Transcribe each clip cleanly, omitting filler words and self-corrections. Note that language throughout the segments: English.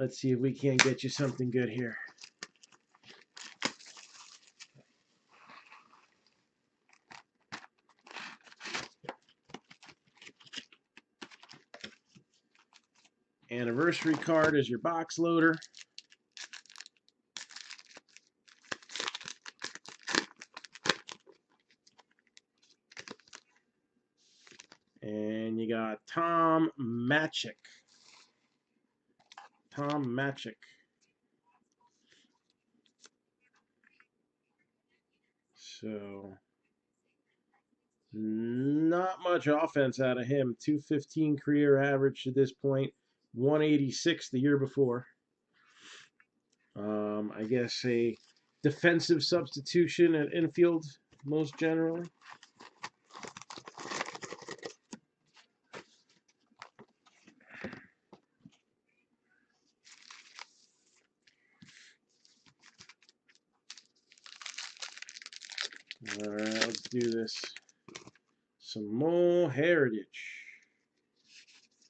Let's see if we can't get you something good here. Anniversary card is your box loader. And you got Tom Matchick. Tom Matchick. So, not much offense out of him. 215 career average to this point. 186 the year before. I guess a defensive substitution at infield, most generally. All right, let's do this. Some more Heritage.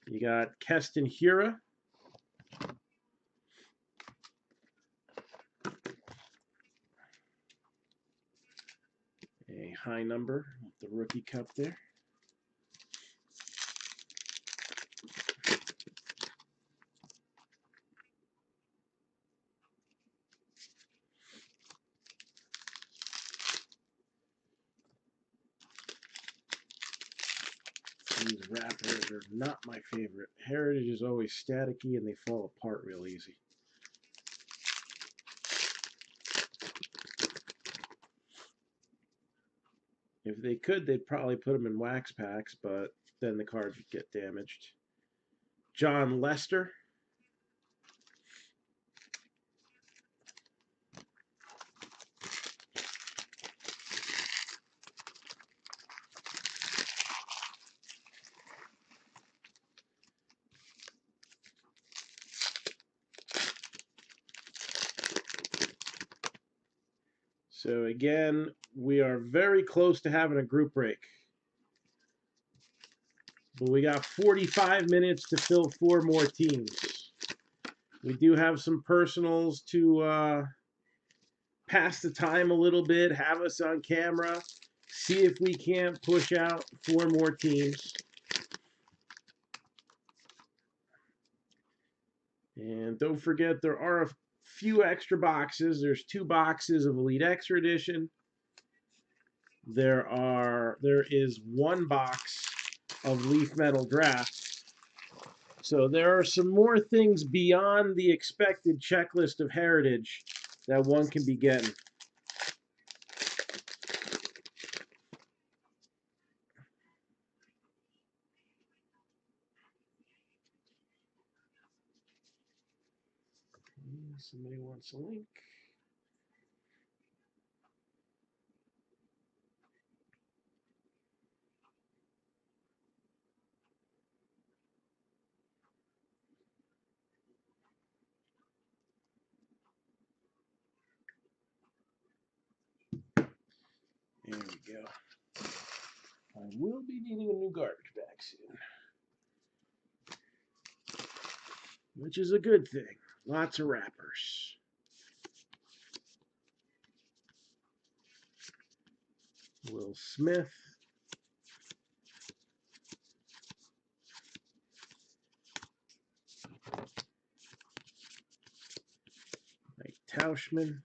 You got Keston Hiura. A high number with the rookie cup there. These wrappers are not my favorite. Heritage is always staticky and they fall apart real easy. If they could, they'd probably put them in wax packs, but then the cards would get damaged. John Lester. So again, we are very close to having a group break. But we got 45 minutes to fill 4 more teams. We do have some personals to pass the time a little bit, have us on camera, see if we can't push out 4 more teams. And don't forget, there are a few extra boxes. There's 2 boxes of Elite Extra Edition. There is 1 box of Leaf Metal Draft. So there are some more things beyond the expected checklist of Heritage that one can be getting. Somebody wants a link. There we go. I will be needing a new garbage bag soon, which is a good thing. Lots of wrappers. Will Smith. Mike Tauschman.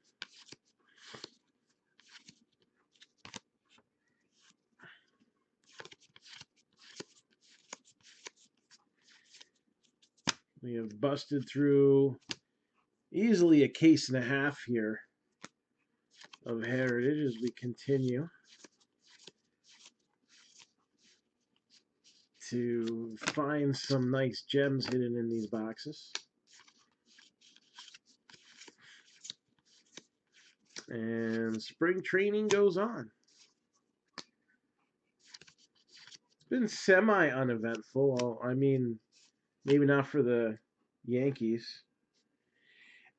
We have busted through easily a case and a half here of Heritage as we continue to find some nice gems hidden in these boxes. And spring training goes on. It's been semi-uneventful. I mean, maybe not for the Yankees.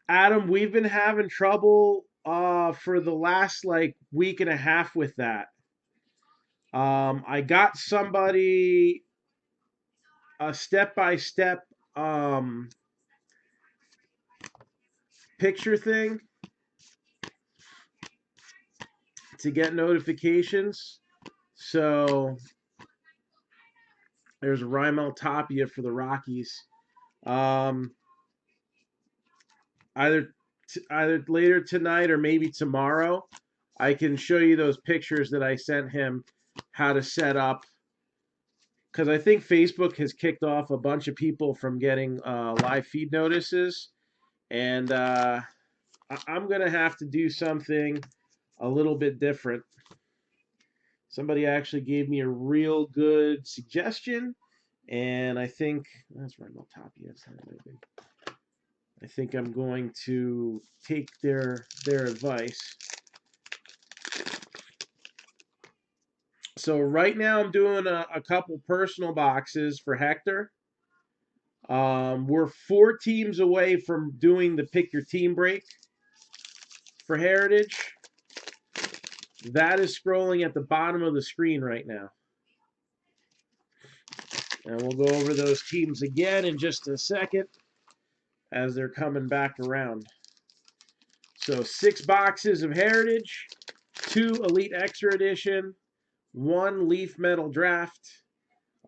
Adam, we've been having trouble for the last week and a half with that. I got somebody a step-by-step picture thing to get notifications. So there's Raimel Tapia for the Rockies. Um, either later tonight or maybe tomorrow, I can show you those pictures that I sent him, how to set up. Because I think Facebook has kicked off a bunch of people from getting live feed notices. And I'm going to have to do something a little bit different. Somebody actually gave me a real good suggestion. And I think, that's right, Tapia. I think I'm going to take their advice. So right now I'm doing a couple personal boxes for Hector. We're 4 teams away from doing the pick your team break for Heritage. That is scrolling at the bottom of the screen right now. And we'll go over those teams again in just a second as they're coming back around. So 6 boxes of Heritage, 2 Elite Extra Edition, 1 Leaf Metal Draft,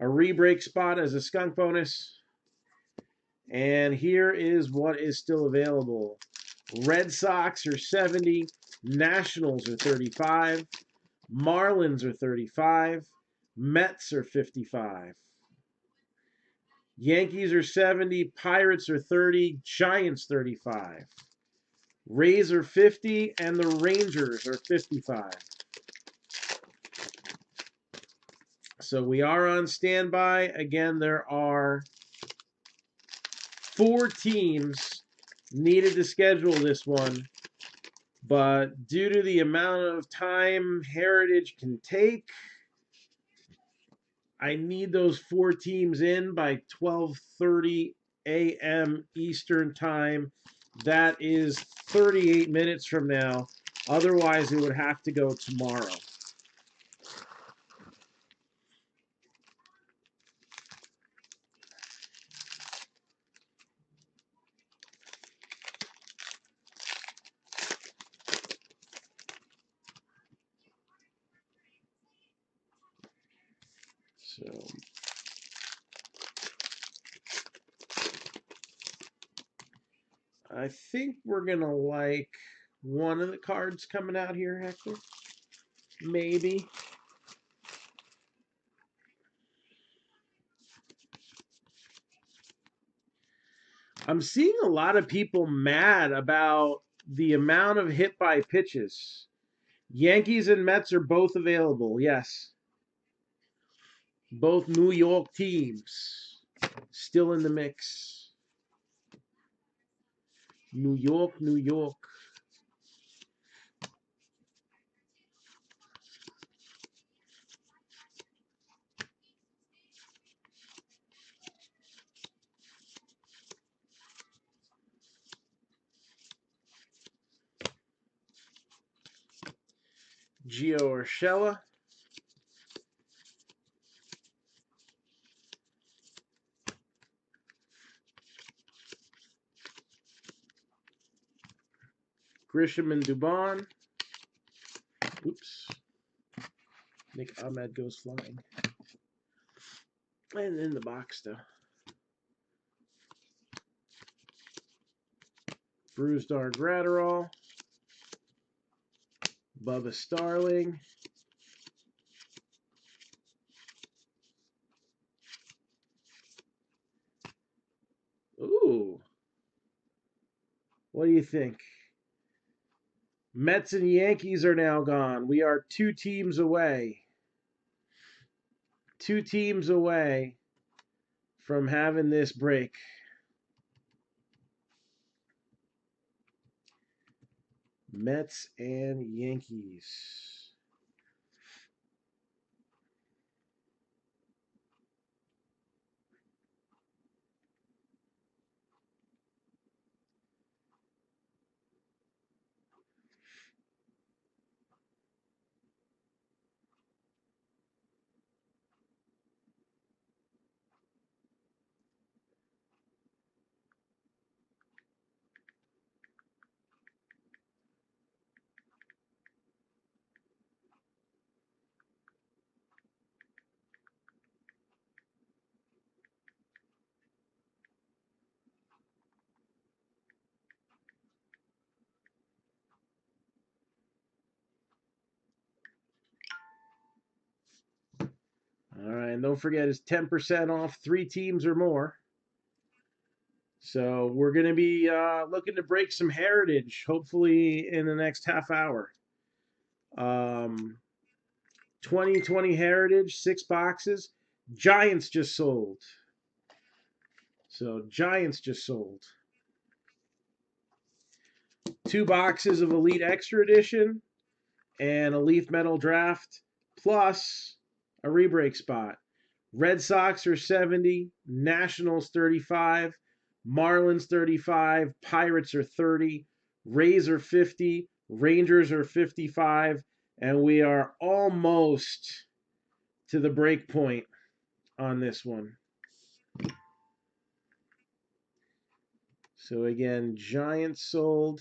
a rebreak spot as a skunk bonus. And here is what is still available. Red Sox are 70, Nationals are 35, Marlins are 35, Mets are 55. Yankees are 70, Pirates are 30, Giants 35. Rays are 50, and the Rangers are 55. So we are on standby. Again, there are 4 teams needed to schedule this one, but due to the amount of time Heritage can take, I need those 4 teams in by 12:30 a.m. Eastern Time. That is 38 minutes from now. Otherwise, it would have to go tomorrow. So I think we're going to like one of the cards coming out here, Hector. Maybe. I'm seeing a lot of people mad about the amount of hit by pitches. Yankees and Mets are both available, yes. Both New York teams still in the mix. New York, New York. Gio Urshela. Grisham and Dubon. Oops. Nick Ahmed goes flying. And in the box, though. Brusdar Gratterall. Bubba Starling. Ooh. What do you think? Mets and Yankees are now gone. We are 2 teams away. 2 teams away from having this break. Mets and Yankees. And don't forget, it's 10% off 3 teams or more. So we're going to be looking to break some heritage, hopefully in the next half hour. 2020 heritage, 6 boxes. Giants just sold. So Giants just sold. 2 boxes of Elite Extra Edition and a Leaf Metal Draft, plus a rebreak spot. Red Sox are 70, Nationals 35, Marlins 35, Pirates are 30, Rays are 50, Rangers are 55, and we are almost to the break point on this one. So again, Giants sold.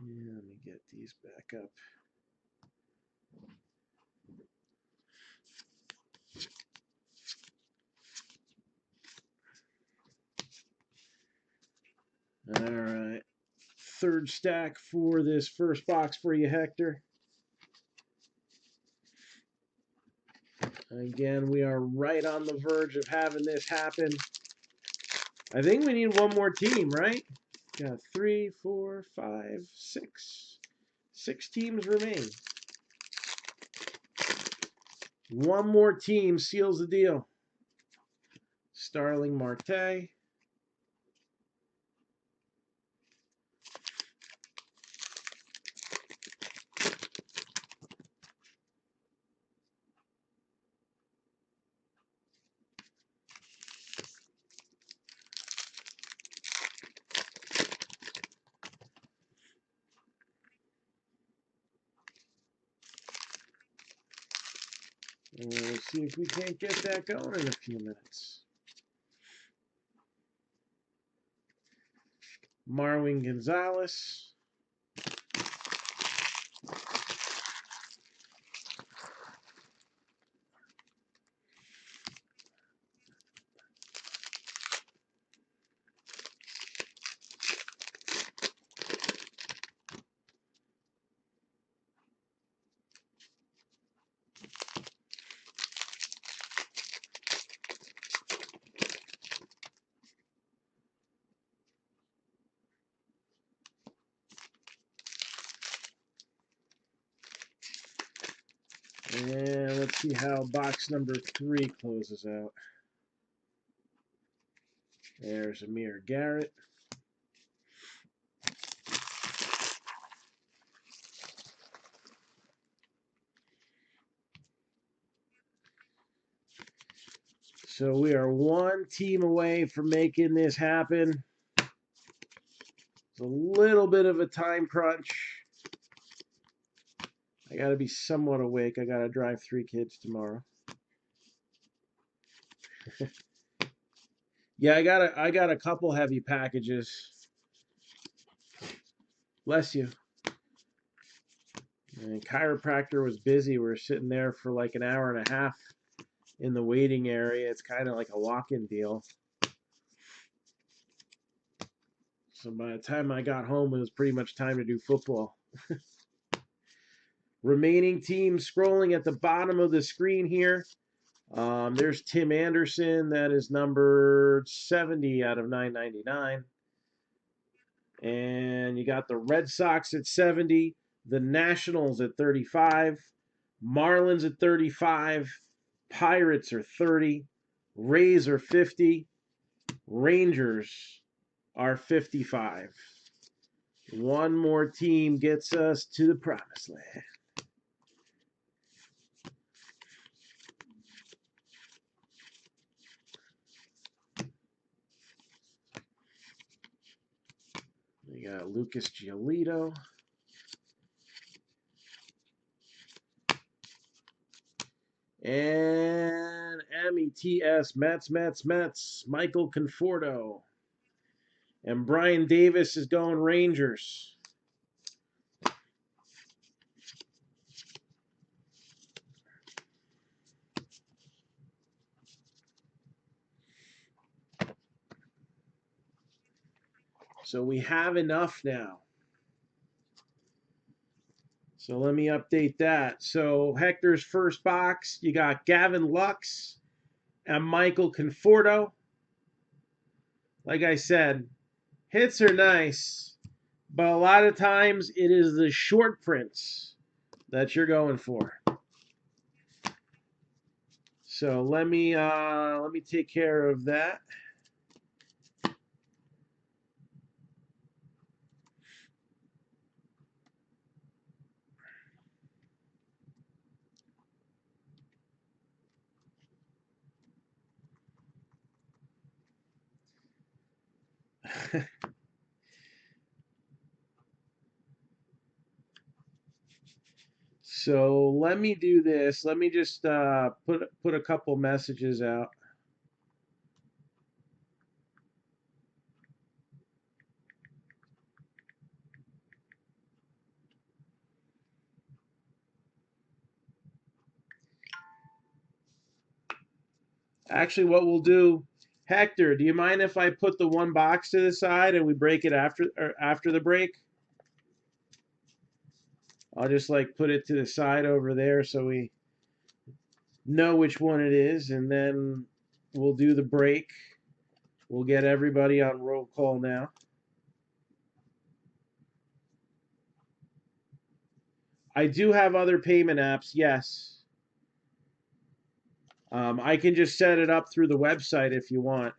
Yeah, let me get these back up. All right. Third stack for this first box for you, Hector. Again, we are right on the verge of having this happen. I think we need one more team, right? Got 3, 4, 5, 6. 6 teams remain. One more team seals the deal. Starling Marte. And we'll see if we can't get that going in a few minutes. Marwin Gonzalez. And let's see how box number 3 closes out. There's Amir Garrett. So we are one team away from making this happen. It's a little bit of a time crunch. I got to be somewhat awake. I got to drive 3 kids tomorrow. Yeah, I got a couple heavy packages. Bless you. And chiropractor was busy. We were sitting there for like an hour and a half in the waiting area. It's kind of like a walk-in deal. So by the time I got home, it was pretty much time to do football. Remaining teams scrolling at the bottom of the screen here. There's Tim Anderson. That is numbered 70 out of 999. And you got the Red Sox at 70, the Nationals at 35, Marlins at 35, Pirates are 30, Rays are 50, Rangers are 55. One more team gets us to the promised land. We got Lucas Giolito. And METS, Mets, Michael Conforto. And Brian Davis is going Rangers. So we have enough now. So let me update that. So Hector's first box, you got Gavin Lux and Michael Conforto. Like I said, hits are nice, but a lot of times it is the short prints that you're going for. So let me take care of that. So let me do this. Let me just put a couple messages out. Actually, what we'll do, Hector, do you mind if I put the one box to the side and we break it after the break? I'll just like put it to the side over there so we know which one it is, and then we'll do the break. We'll get everybody on roll call now. I do have other payment apps, yes. I can just set it up through the website if you want.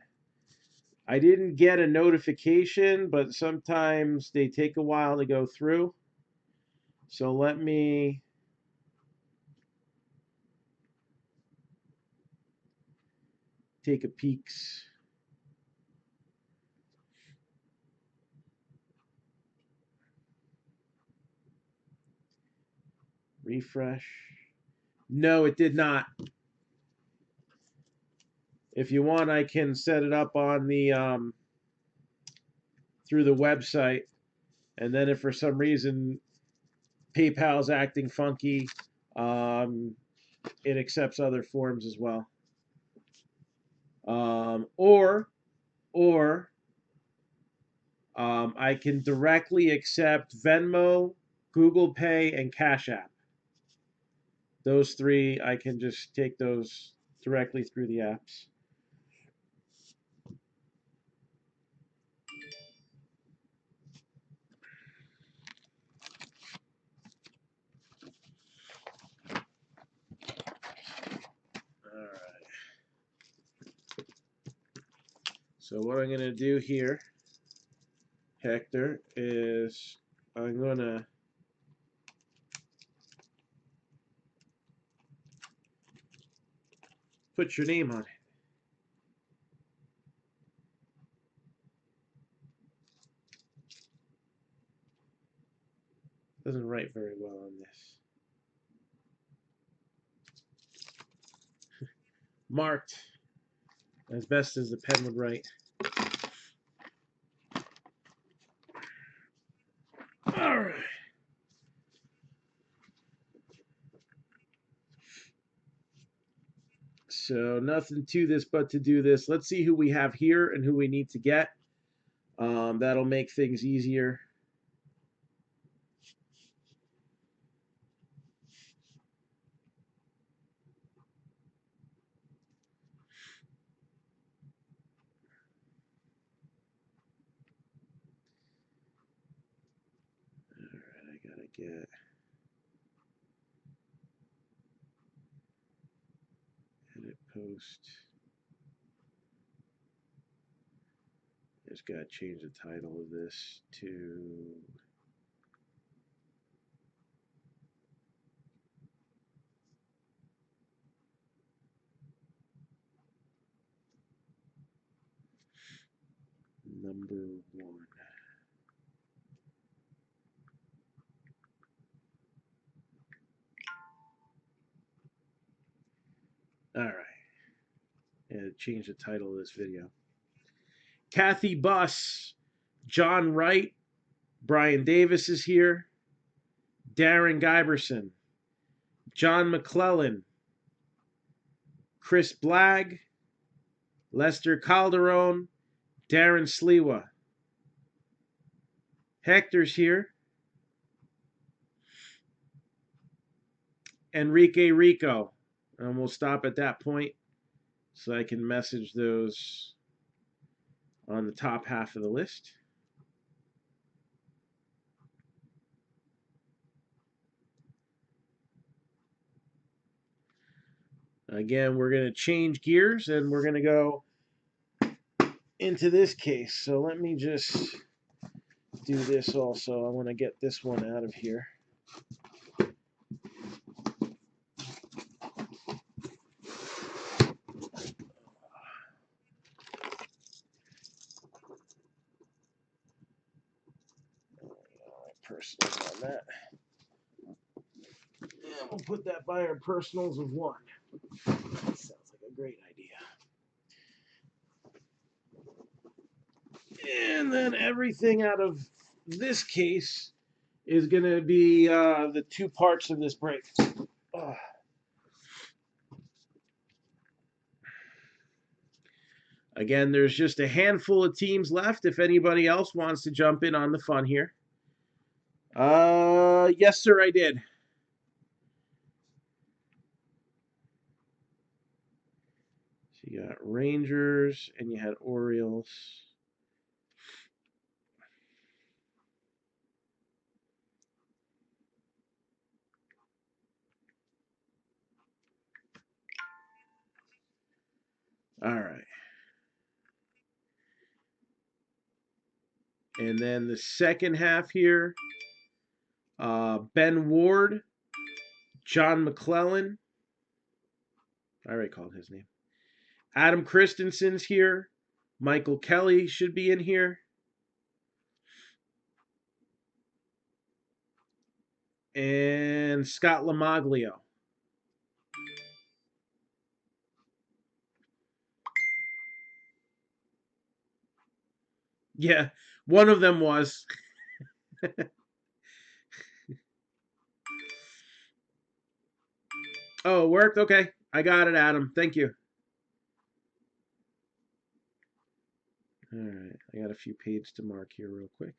I didn't get a notification, but sometimes they take a while to go through. So let me take a peek. Refresh. No, it did not. If you want, I can set it up on the through the website, and then if for some reason PayPal's acting funky, it accepts other forms as well. Or I can directly accept Venmo, Google Pay, and Cash App. Those three, I can just take those directly through the apps. All right. So what I'm going to do here, Hector, is I'm going to put your name on it. Doesn't write very well on this. Marked as best as the pen would write. All right. So nothing to this but to do this. Let's see who we have here and who we need to get. That'll make things easier. All right, I gotta get edit post. Just gotta change the title of this to number 1. All right. And change the title of this video. Kathy Buss, John Wright, Brian Davis is here, Darren Giberson, John McClellan, Chris Blagg, Lester Calderon, Darren Sliwa. Hector's here. Enrique Rico. And we'll stop at that point so I can message those on the top half of the list. Again, we're going to change gears and we're going to go into this case. So let me just do this also. I want to get this one out of here. Personals on that. And we'll put that by our personals of 1. That sounds like a great idea. And then everything out of this case is going to be the 2 parts of this break. Again, there's just a handful of teams left. If anybody else wants to jump in on the fun here. Yes, sir, I did. So you got Rangers and you had Orioles. All right. And then the second half here, Ben Ward, John McClellan. I already called his name. Adam Christensen's here. Michael Kelly should be in here. And Scott Lamaglio. Yeah, one of them was. Oh, it worked? Okay. I got it, Adam. Thank you. All right. I got a few pages to mark here real quick.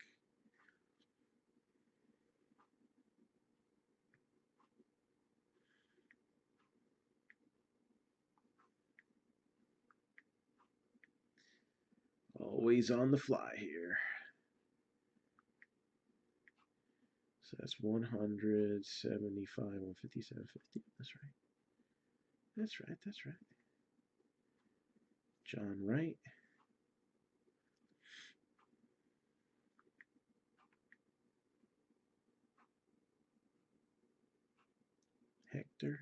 Always on the fly here. So that's 175, 157, 50. That's right. That's right. That's right. John Wright. Hector.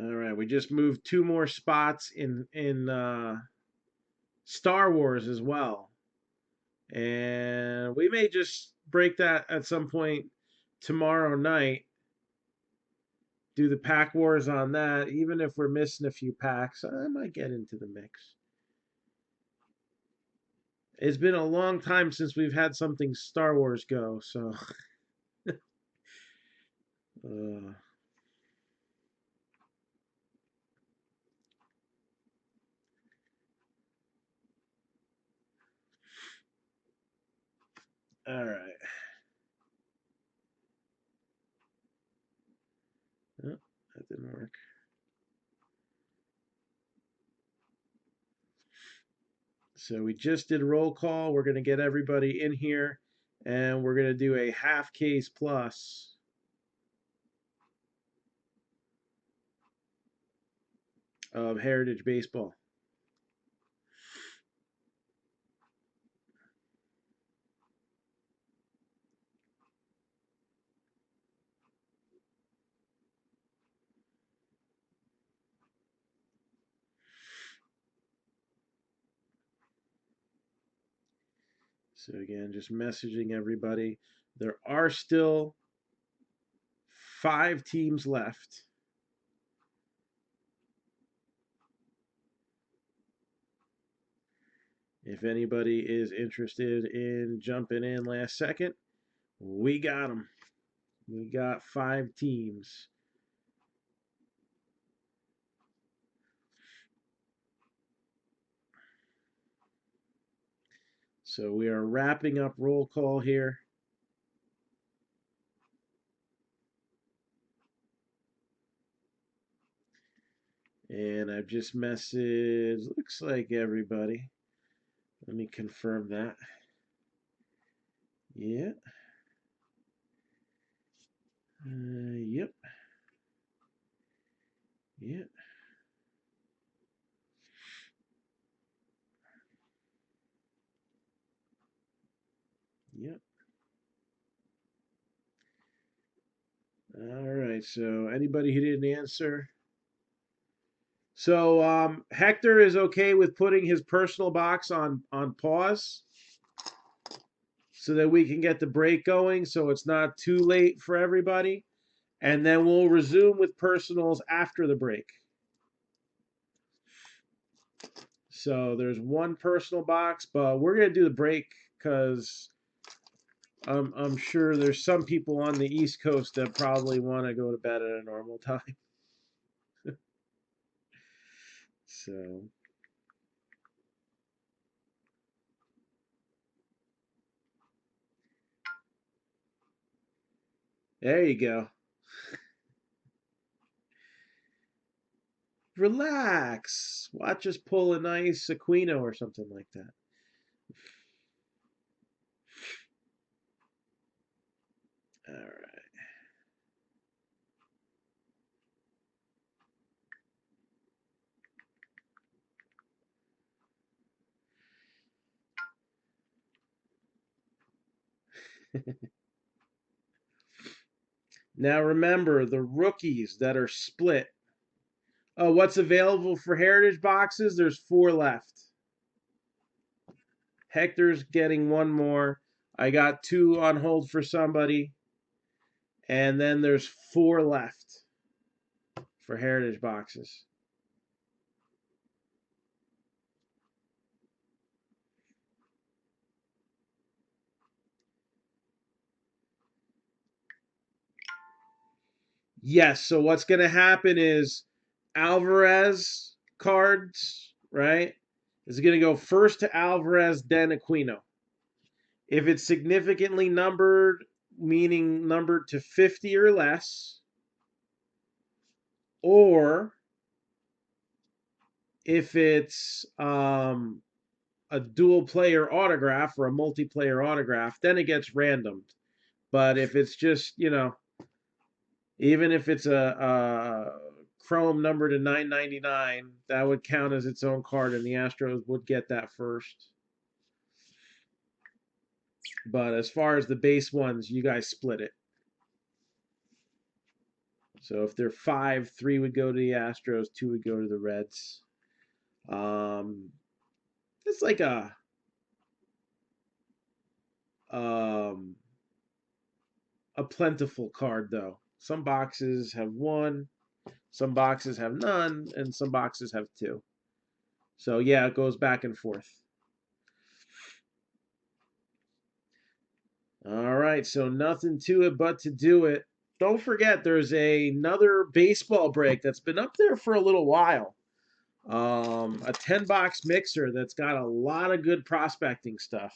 All right, we just moved 2 more spots in Star Wars as well. And we may just break that at some point tomorrow night. Do the pack wars on that. Even if we're missing a few packs, I might get into the mix. It's been a long time since we've had something Star Wars go, so. All right. Oh, that didn't work. So we just did roll call. We're going to get everybody in here, and we're going to do a half case plus. Of Heritage Baseball. So again, just messaging everybody. There are still 5 teams left. If anybody is interested in jumping in last second, we got them. We got 5 teams. So we are wrapping up roll call here. And I've just messaged, looks like everybody. Let me confirm that. Yeah. Yep. Yeah. Yep. All right. So anybody who didn't answer. So Hector is okay with putting his personal box on pause so that we can get the break going so it's not too late for everybody. And then we'll resume with personals after the break. So there's one personal box, but we're going to do the break because I'm sure there's some people on the East Coast that probably want to go to bed at a normal time. So there you go. Relax. Watch us pull a nice Aquino or something like that. All right. Now remember the rookies that are split. Oh, what's available for Heritage boxes? There's 4 left. Hector's getting 1 more. I got 2 on hold for somebody. And then there's 4 left for Heritage boxes. Yes, so what's going to happen is Alvarez cards, right? Is going to go first to Alvarez, then Aquino. If it's significantly numbered, meaning numbered to 50 or less, or if it's a dual player autograph or a multiplayer autograph, then it gets randomed. But if it's just, even if it's a Chrome number to 999, that would count as its own card, and the Astros would get that first. But as far as the base ones, you guys split it. So if they're 5, 3 would go to the Astros, 2 would go to the Reds. It's like um, a plentiful card, though. Some boxes have 1, some boxes have none, and some boxes have 2. So yeah, it goes back and forth. All right, so nothing to it but to do it. Don't forget, there's another baseball break that's been up there for a little while. A 10-box mixer that's got a lot of good prospecting stuff.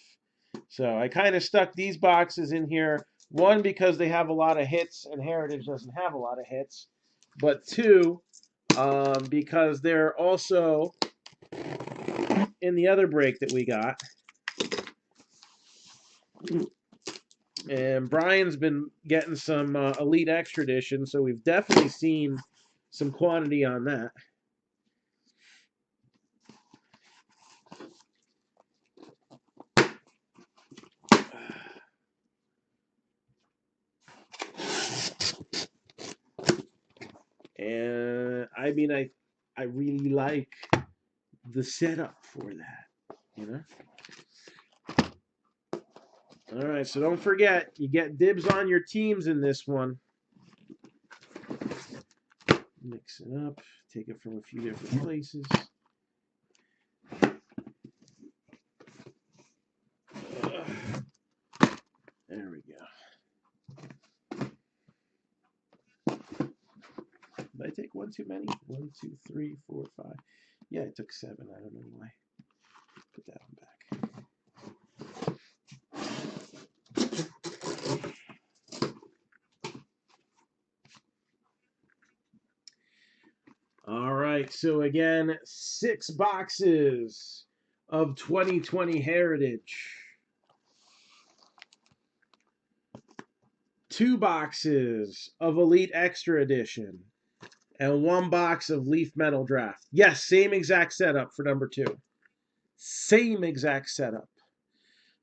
So I kind of stuck these boxes in here. 1, because they have a lot of hits, and Heritage doesn't have a lot of hits. But 2, because they're also in the other break that we got. And Brian's been getting some Elite Extra Edition, so we've definitely seen some quantity on that. And I mean, I really like the setup for that, All right, so don't forget, you get dibs on your teams in this one. Mix it up, take it from a few different places. There we go. Did I take one too many? 1, 2, 3, 4, 5. Yeah, I took 7. I don't know why. Put that one back. All right, so again, 6 boxes of 2020 Heritage. 2 boxes of Elite Extra Edition. And 1 box of Leaf Metal Draft. Yes, same exact setup for number 2. Same exact setup.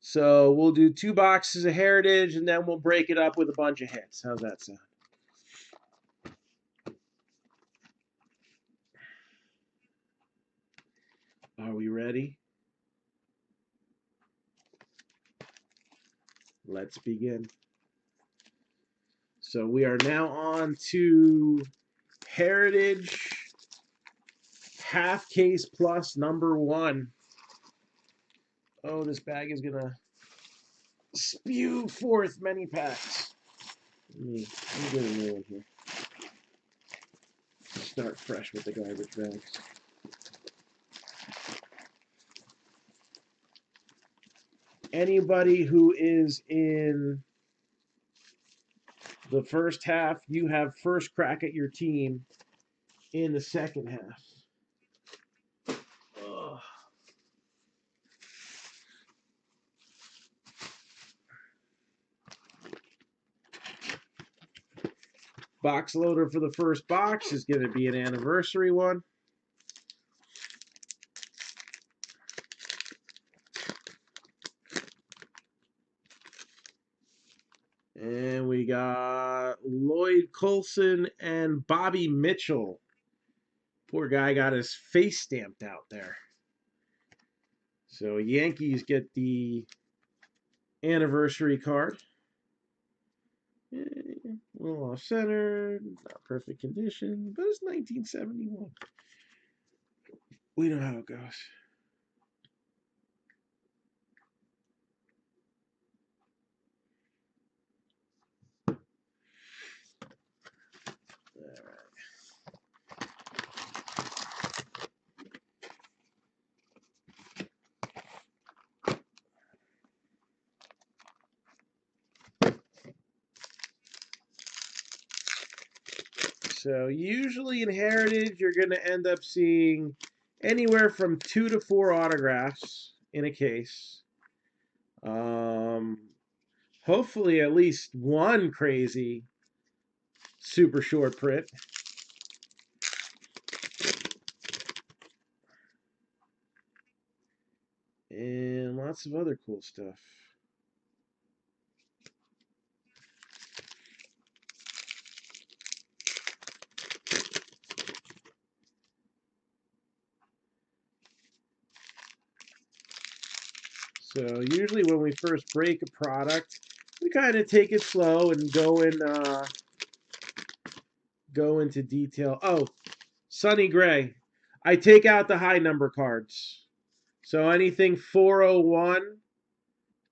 So we'll do 2 boxes of Heritage, and then we'll break it up with a bunch of hits. How's that sound? Are we ready? Let's begin. So we are now on to Heritage half case plus number 1. Oh, this bag is gonna spew forth many packs. Let me get a new one here. Start fresh with the garbage bags. Anybody who is in the first half, you have first crack at your team in the second half. Ugh. Box loader for the first box is going to be an anniversary one. And we got Lloyd Coulson and Bobby Mitchell. Poor guy got his face stamped out there. So Yankees get the anniversary card. A little off center, not perfect condition, but it's 1971. We know how it goes. So usually in Heritage, you're going to end up seeing anywhere from 2 to 4 autographs in a case. Hopefully at least 1 crazy super short print. And lots of other cool stuff. So usually when we first break a product, we kind of take it slow and go into detail. Oh, Sonny Gray. I take out the high number cards. So anything 401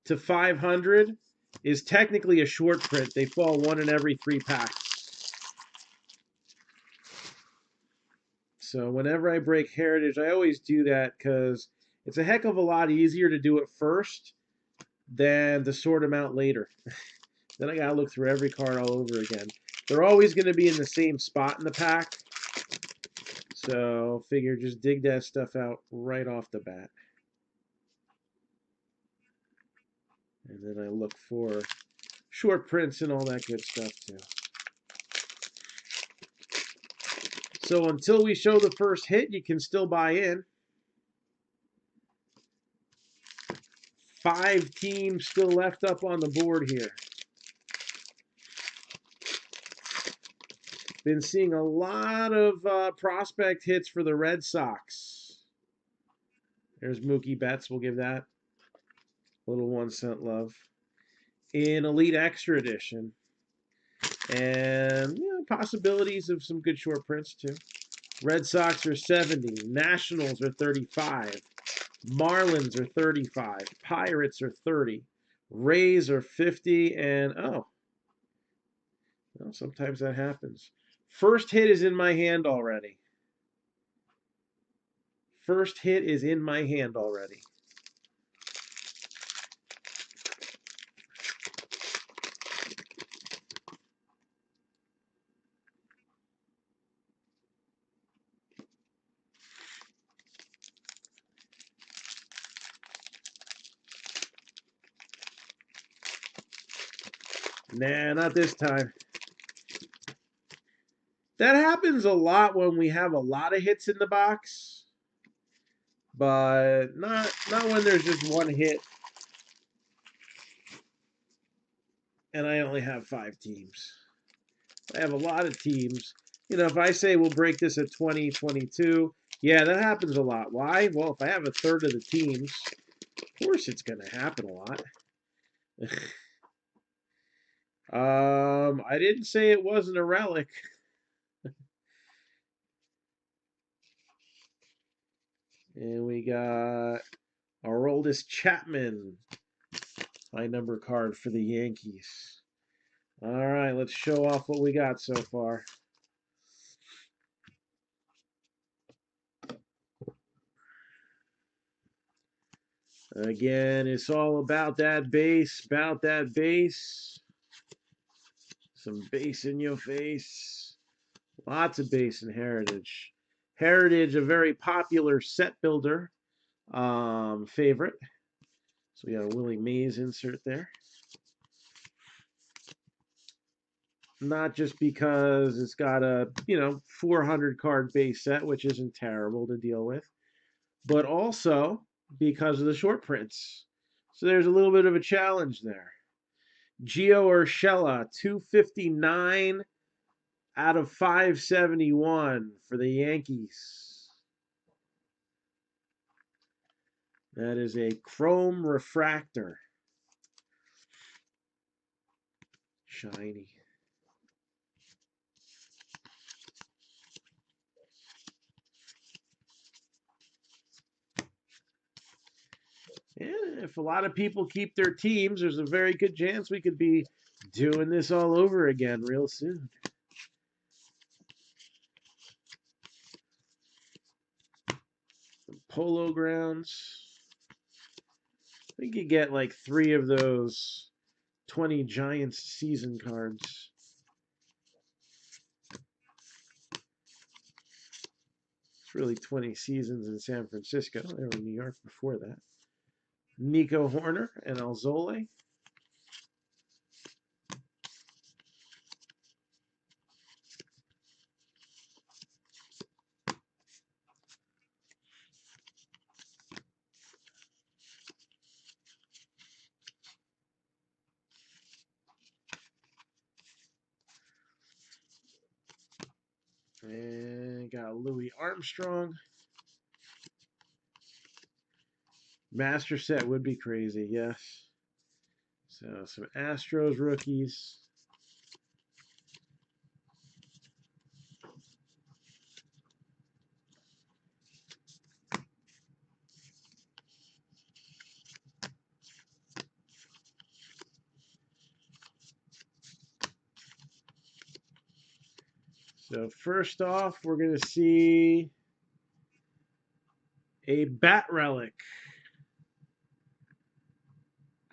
to 500 is technically a short print. They fall 1 in every 3 packs. So whenever I break Heritage, I always do that because it's a heck of a lot easier to do it first than to sort them out later. Then I gotta look through every card all over again. They're always going to be in the same spot in the pack. So figure just dig that stuff out right off the bat. And then I look for short prints and all that good stuff too. So until we show the first hit, you can still buy in. 5 teams still left up on the board here. Been seeing a lot of prospect hits for the Red Sox. There's Mookie Betts. We'll give that a little 1 cent love. In Elite Extra Edition. And possibilities of some good short prints too. Red Sox are 70. Nationals are 35. Marlins are 35. Pirates are 30. Rays are 50. And, sometimes that happens. First hit is in my hand already. First hit is in my hand already. Nah, not this time. That happens a lot when we have a lot of hits in the box, but not when there's just one hit and I only have 5 teams. I have a lot of teams. You know, if I say we'll break this at 20, 22, yeah, that happens a lot. Why? Well, if I have a third of the teams, of course it's going to happen a lot. I didn't say it wasn't a relic. And we got our oldest Chapman high number card for the Yankees. All right, let's show off what we got so far. Again, it's all about that base, Some base in your face. Lots of base in Heritage. Heritage, a very popular set builder favorite. So we got a Willie Mays insert there. Not just because it's got a, 400 card base set, which isn't terrible to deal with, but also because of the short prints. So there's a little bit of a challenge there. Gio Urshela, 259 out of 571 for the Yankees. That is a chrome refractor. Shiny. Yeah, if a lot of people keep their teams, there's a very good chance we could be doing this all over again real soon. Polo Grounds. We could get like 3 of those 20 Giants season cards. It's really 20 seasons in San Francisco. They were in New York before that. Nico Horner and Alzole. And got Louis Armstrong. Master set would be crazy, yes. So some Astros rookies. So first off, we're going to see a bat relic.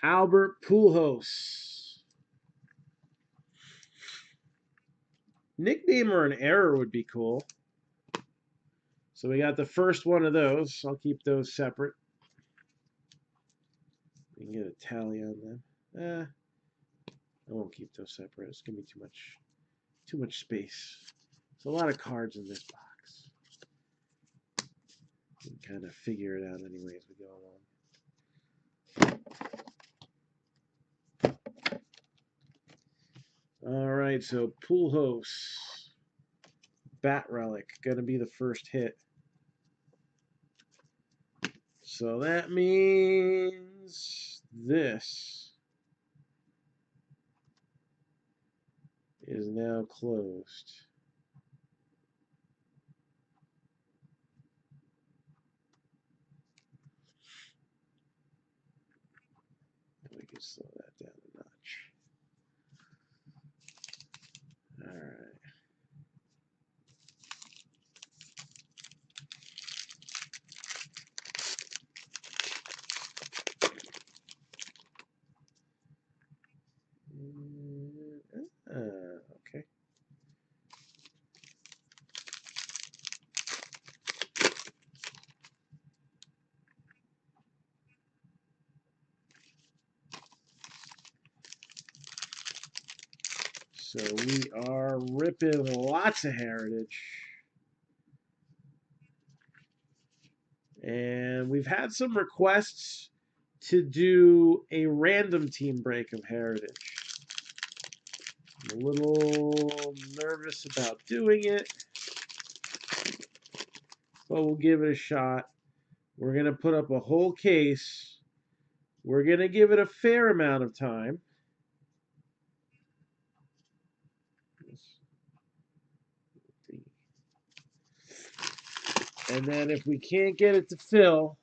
Albert Pujols. Nickname or an error would be cool. So we got the first one of those. I'll keep those separate. We can get a tally on them. I won't keep those separate. It's gonna be too much space. There's a lot of cards in this box. You can kind of figure it out anyway as we go along. All right, so Pujols, bat relic, gonna be the first hit. So that means this is now closed. We can slow that down a notch. All right. So we are ripping lots of Heritage. And we've had some requests to do a random team break of Heritage. I'm a little nervous about doing it, but we'll give it a shot. We're going to put up a whole case. We're going to give it a fair amount of time. And then if we can't get it to fill,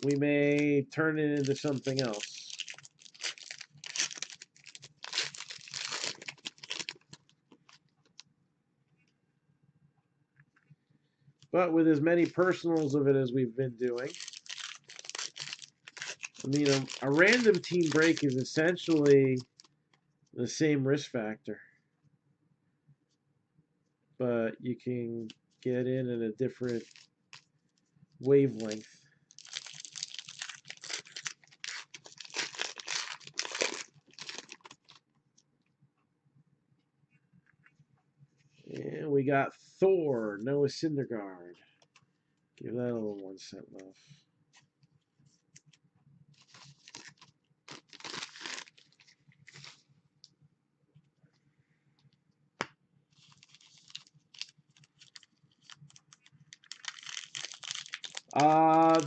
we may turn it into something else. But with as many personals of it as we've been doing, I mean, a random team break is essentially the same risk factor. But you can get in at a different wavelength. And we got Thor, Noah Syndergaard. Give that a little 1 cent love.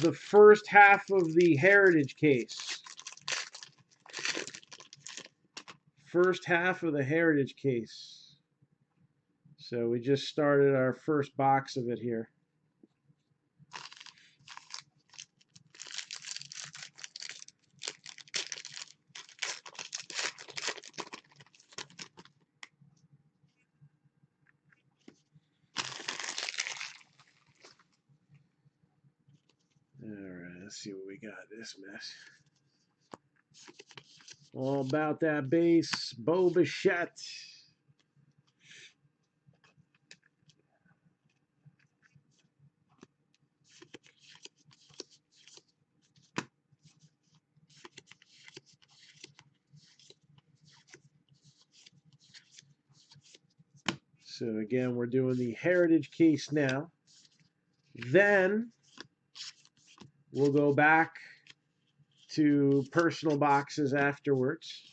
The first half of the Heritage case. First half of the Heritage case. So we just started our first box of it here. All right, let's see what we got in this mess. All about that base, Bo Bichette. So again, we're doing the Heritage case now. Then we'll go back to personal boxes afterwards.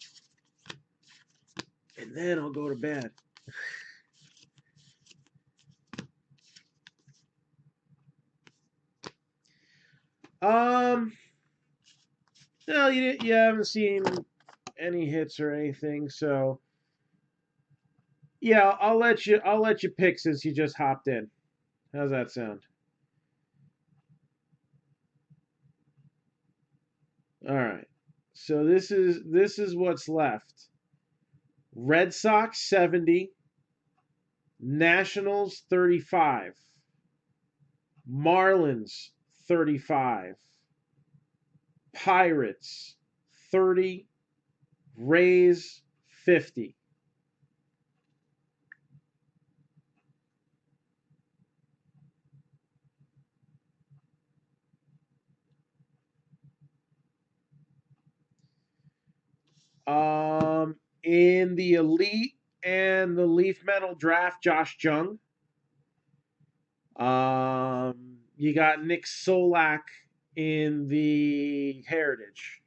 And then I'll go to bed. No, you haven't seen any hits or anything, so yeah, I'll let you pick since you just hopped in. How's that sound? All right. So this is what's left. Red Sox 70, Nationals 35, Marlins 35, Pirates 30, Rays 50. In the Elite and the Leaf Metal draft, Josh Jung. You got Nick Solak in the Heritage.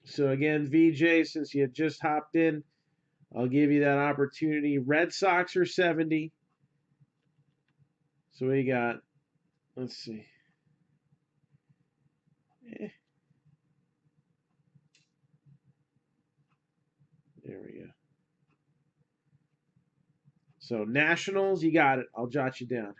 So again, VJ, since you had just hopped in, I'll give you that opportunity. Red Sox are 70. So we got, let's see. There we go. So Nationals, you got it. I'll jot you down.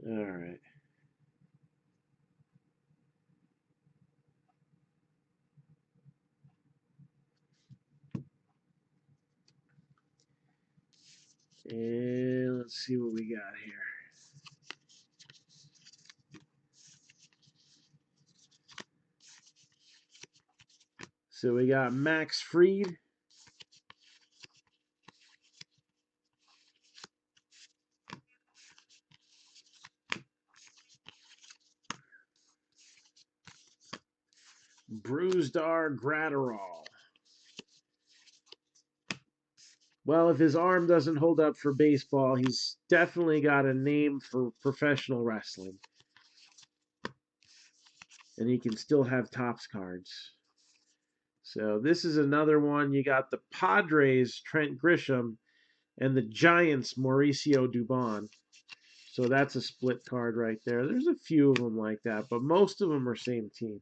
All right. And let's see what we got here. So we got Max Fried. Bruisdar Gratterall. Well, if his arm doesn't hold up for baseball, he's definitely got a name for professional wrestling. And he can still have Topps cards. So this is another one. You got the Padres, Trent Grisham, and the Giants, Mauricio Dubon. So that's a split card right there. There's a few of them like that, but most of them are same team.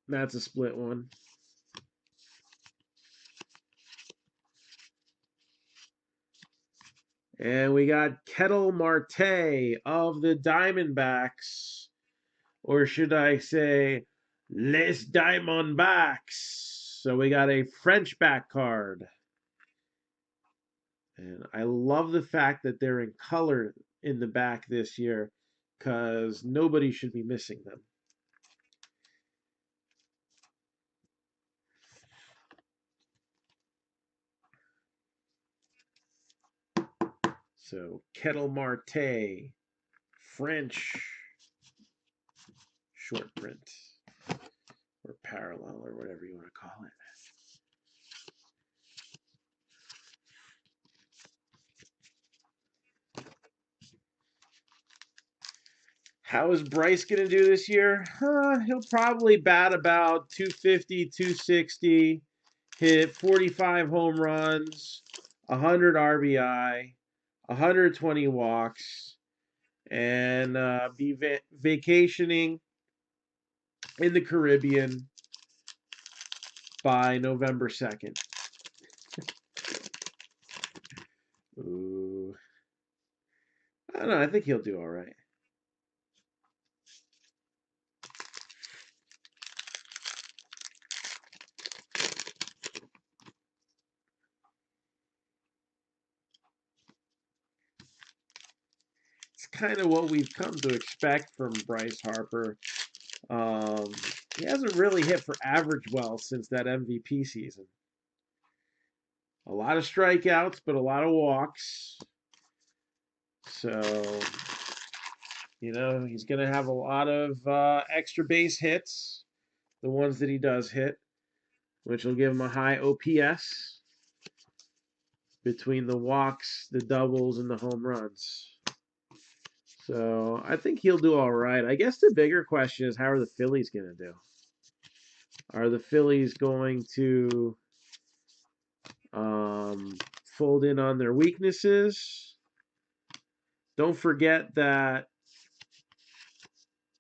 That's a split one. And we got Kettle Marte of the Diamondbacks. Or should I say, Les Diamondbacks. So we got a French back card. And I love the fact that they're in color in the back this year because nobody should be missing them. So Kettle Marte, French short print, or parallel, or whatever you want to call it. How is Bryce going to do this year? He'll probably bat about 250, 260, hit 45 home runs, 100 RBI, 120 walks, and be vacationing in the Caribbean by November 2nd. Ooh. I don't know. I think he'll do all right. It's kind of what we've come to expect from Bryce Harper. He hasn't really hit for average well since that MVP season. A lot of strikeouts, but a lot of walks. So, he's going to have a lot of extra base hits, the ones that he does hit, which will give him a high OPS between the walks, the doubles, and the home runs. So I think he'll do all right. I guess the bigger question is, how are the Phillies going to do? Are the Phillies going to fold in on their weaknesses? Don't forget that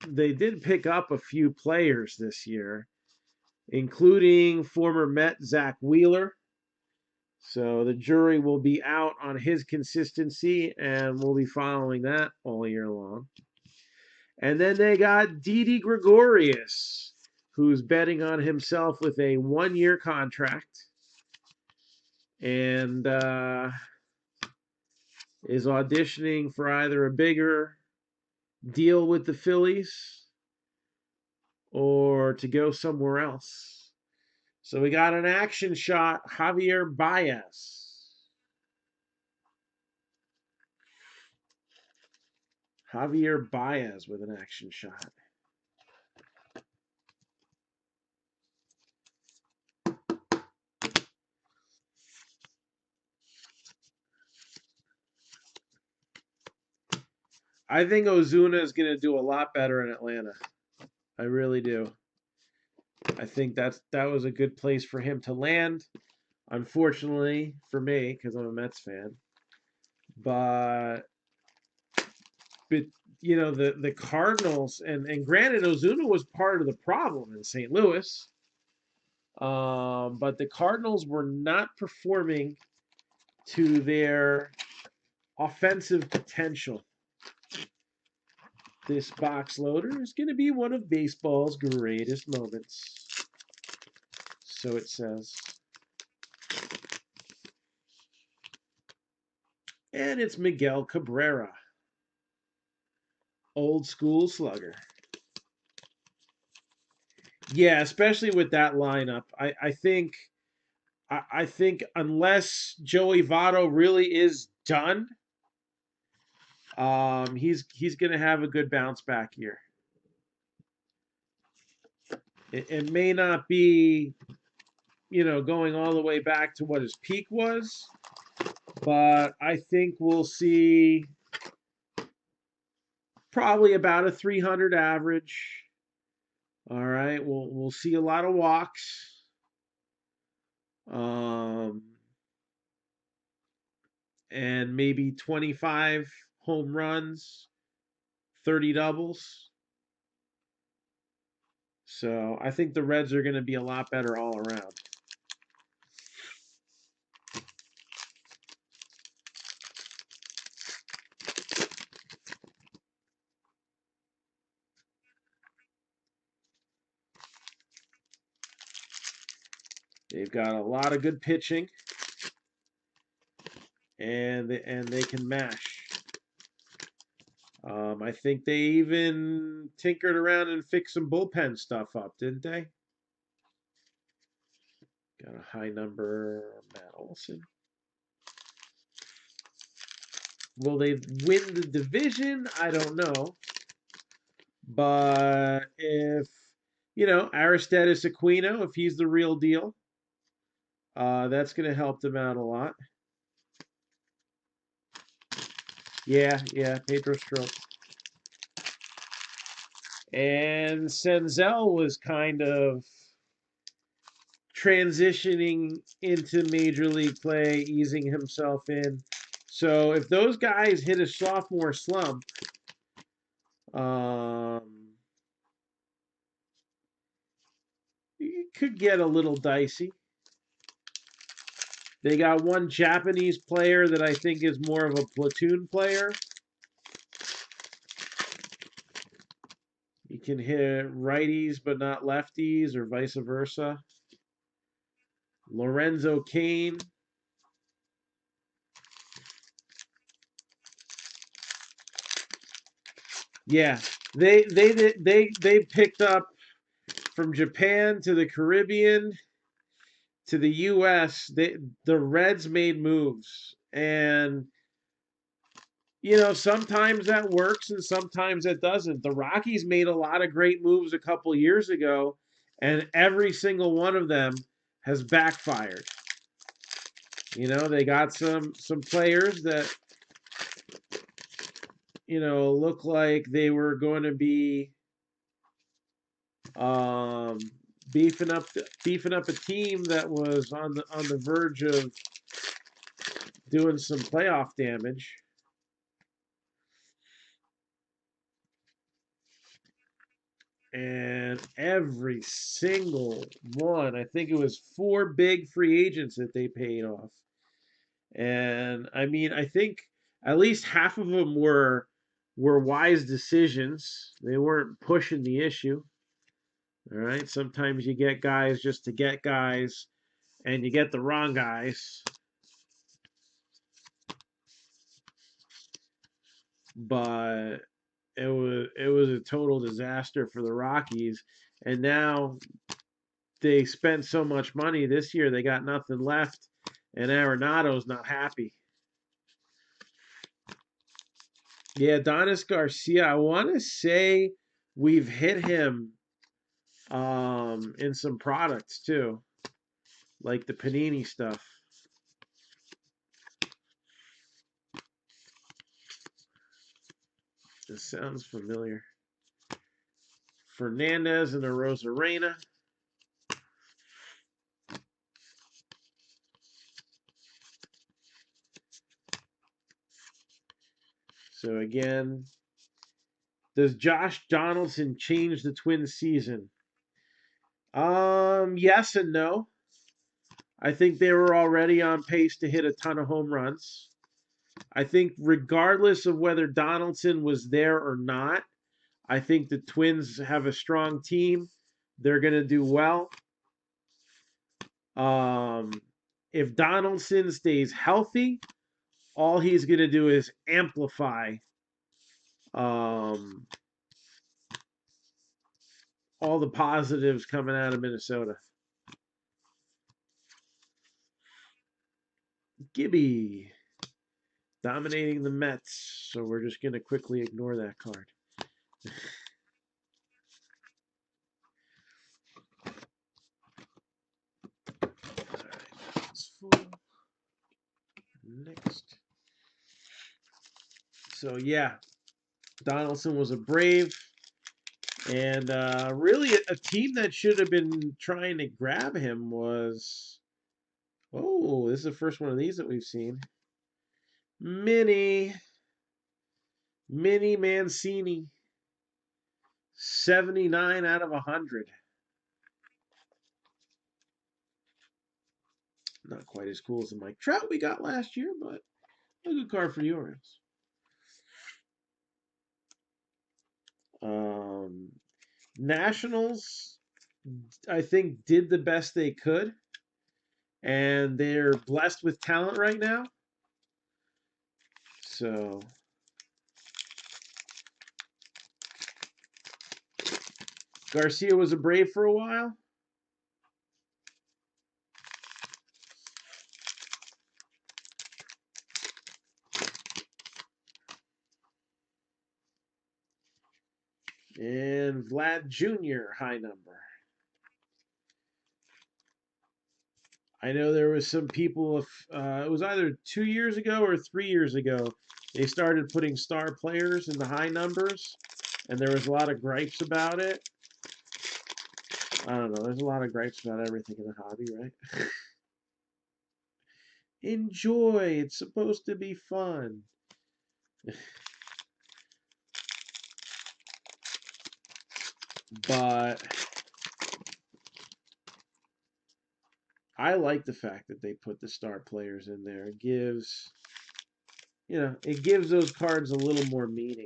they did pick up a few players this year, including former Met Zach Wheeler. So the jury will be out on his consistency, and we'll be following that all year long. And then they got Didi Gregorius, who's betting on himself with a one-year contract and is auditioning for either a bigger deal with the Phillies or to go somewhere else. So we got an action shot, Javier Baez. Javier Baez with an action shot. I think Ozuna is going to do a lot better in Atlanta. I really do. I think that was a good place for him to land. Unfortunately for me, because I'm a Mets fan. But the Cardinals, and granted, Ozuna was part of the problem in St. Louis. But the Cardinals were not performing to their offensive potential. This box loader is going to be one of baseball's greatest moments. So it says. And it's Miguel Cabrera. Old school slugger. Yeah, especially with that lineup. I think unless Joey Votto really is done, he's going to have a good bounce back year. It may not be, going all the way back to what his peak was, but I think we'll see probably about a 300 average. All right, we'll see a lot of walks. Um, and maybe 25 home runs, 30 doubles. So I think the Reds are going to be a lot better all around. They've got a lot of good pitching, and they can mash. I think they even tinkered around and fixed some bullpen stuff up, didn't they? Got a high number, Matt Olson. Will they win the division? I don't know. But if, Aristides Aquino, if he's the real deal, that's going to help them out a lot. Yeah, Pedro Strop. And Senzel was kind of transitioning into major league play, easing himself in. So if those guys hit a sophomore slump, it could get a little dicey. They got one Japanese player that I think is more of a platoon player. He can hit righties but not lefties, or vice versa. Lorenzo Kane. Yeah, they picked up from Japan to the Caribbean to the U.S. The Reds made moves, and sometimes that works and sometimes it doesn't. The Rockies made a lot of great moves a couple years ago, and every single one of them has backfired. They got some players that look like they were going to be um, beefing up a team that was on the verge of doing some playoff damage. And every single one, I think it was 4 big free agents that they paid off. And I mean, I think at least half of them were wise decisions. They weren't pushing the issue. All right. Sometimes you get guys just to get guys, and you get the wrong guys. But it was a total disaster for the Rockies, and now they spent so much money this year they got nothing left, and Arenado's not happy. Yeah, Donis Garcia, I want to say we've hit him in some products too, like the Panini stuff. This sounds familiar. Fernandez and the Rosarena. So again, does Josh Donaldson change the Twins season? Yes and no. I think they were already on pace to hit a ton of home runs. I think regardless of whether Donaldson was there or not, I think the Twins have a strong team. They're going to do well. If Donaldson stays healthy, all he's going to do is amplify all the positives coming out of Minnesota. Gibby dominating the Mets, so we're just going to quickly ignore that card. All right, that's full. Next. So yeah, Donaldson was a Brave, and really a team that should have been trying to grab him was. Oh, this is the first one of these that we've seen. Mini Mancini, 79 out of 100. Not quite as cool as the Mike Trout we got last year, but a good card for the Orioles. Nationals, I think, did the best they could, and they're blessed with talent right now. So, Garcia was a Brave for a while. And Vlad Jr., high number. I know there was some people, it was either 2 years ago or 3 years ago, they started putting star players in the high numbers, and there was a lot of gripes about it. I don't know, there's a lot of gripes about everything in the hobby, right? Enjoy, it's supposed to be fun. But I like the fact that they put the star players in there. It gives, it gives those cards a little more meaning.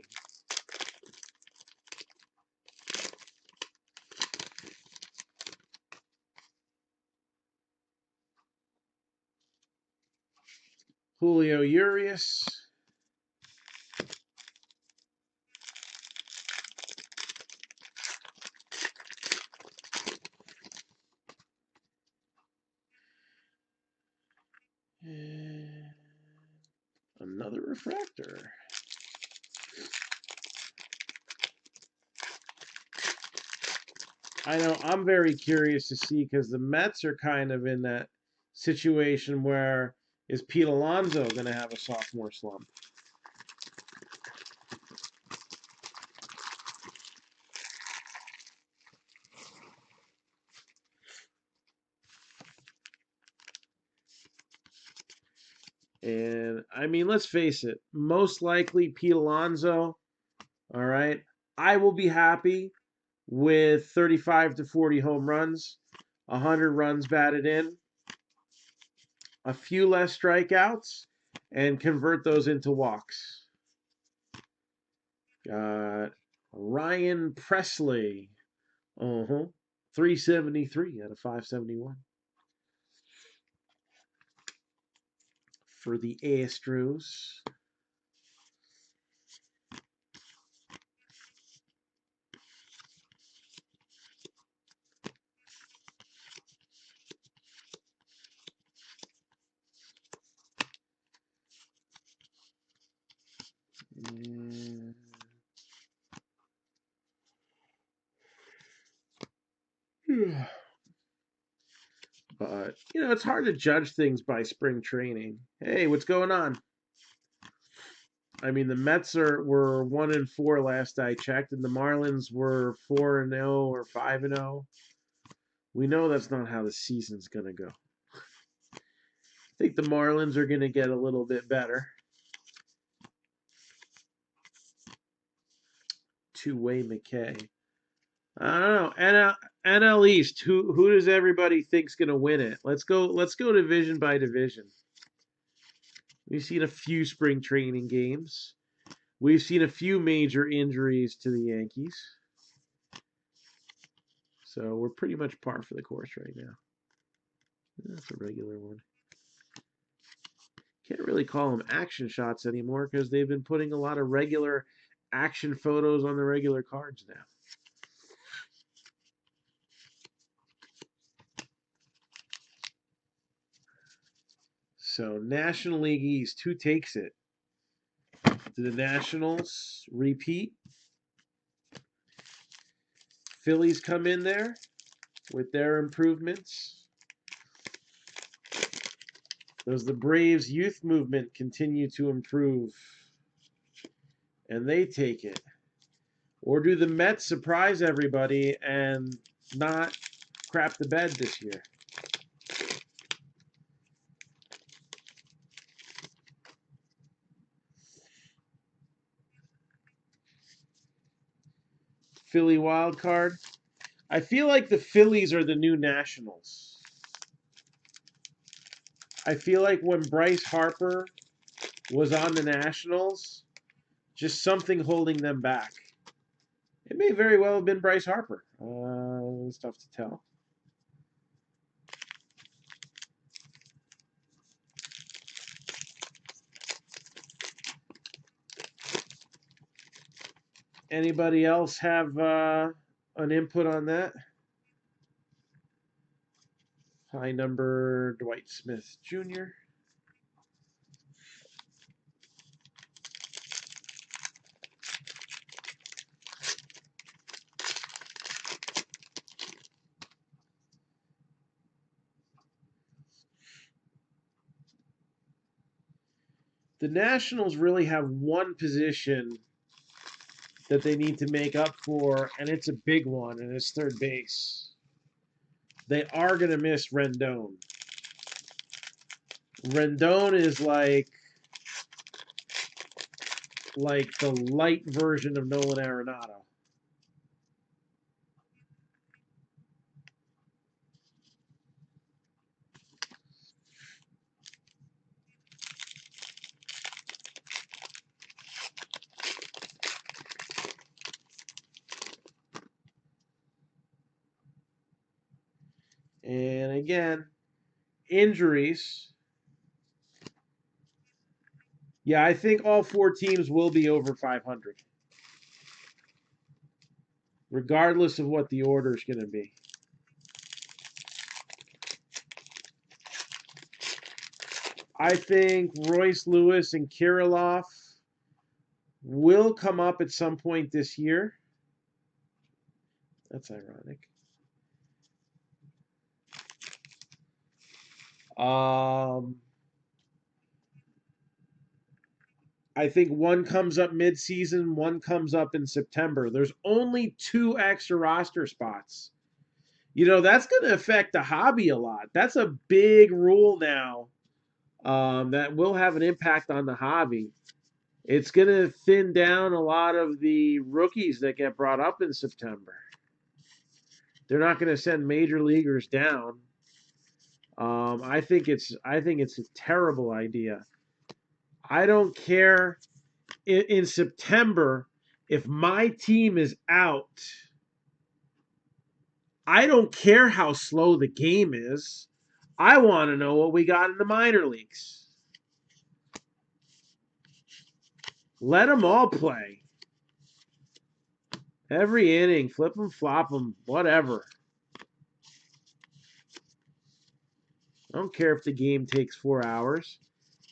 Julio Urias. And another refractor. I know I'm very curious to see because the Mets are kind of in that situation where is Pete Alonso going to have a sophomore slump? And I mean, let's face it, most likely Pete Alonso, all right, I will be happy with 35 to 40 home runs, 100 runs batted in, a few less strikeouts, and convert those into walks. Got Ryan Presley. 373 out of 571. For the Astros. And but, it's hard to judge things by spring training. Hey, what's going on? I mean, the Mets were 1-4 last I checked, and the Marlins were 4-0 or 5-0. We know that's not how the season's going to go. I think the Marlins are going to get a little bit better. Two-way McKay. I don't know. NL East. Who does everybody think's going to win it? Let's go division by division. We've seen a few spring training games. We've seen a few major injuries to the Yankees. So we're pretty much par for the course right now. That's a regular one. Can't really call them action shots anymore because they've been putting a lot of regular action photos on the regular cards now. So National League East, who takes it? Do the Nationals repeat? Phillies come in there with their improvements. Does the Braves youth movement continue to improve and they take it? Or do the Mets surprise everybody and not crap the bed this year? Philly wild card. I feel like the Phillies are the new Nationals. I feel like when Bryce Harper was on the Nationals, just something holding them back. It may very well have been Bryce Harper. It's tough to tell. Anybody else have an input on that? High number Dwight Smith Jr. The Nationals really have one position that they need to make up for, and it's a big one, and it's third base. They are going to miss Rendon. Rendon is like the light version of Nolan Arenado. And again, injuries. Yeah, I think all four teams will be over 500, regardless of what the order is going to be. I think Royce Lewis and Kirilloff will come up at some point this year. That's ironic. I think one comes up mid-season, one comes up in September. There's only 2 extra roster spots. That's going to affect the hobby a lot. That's a big rule now that will have an impact on the hobby. It's going to thin down a lot of the rookies that get brought up in September. They're not going to send major leaguers down. I think it's a terrible idea. I don't care in September if my team is out. I don't care how slow the game is. I want to know what we got in the minor leagues. Let them all play. Every inning, flip them, flop them, whatever. I don't care if the game takes 4 hours.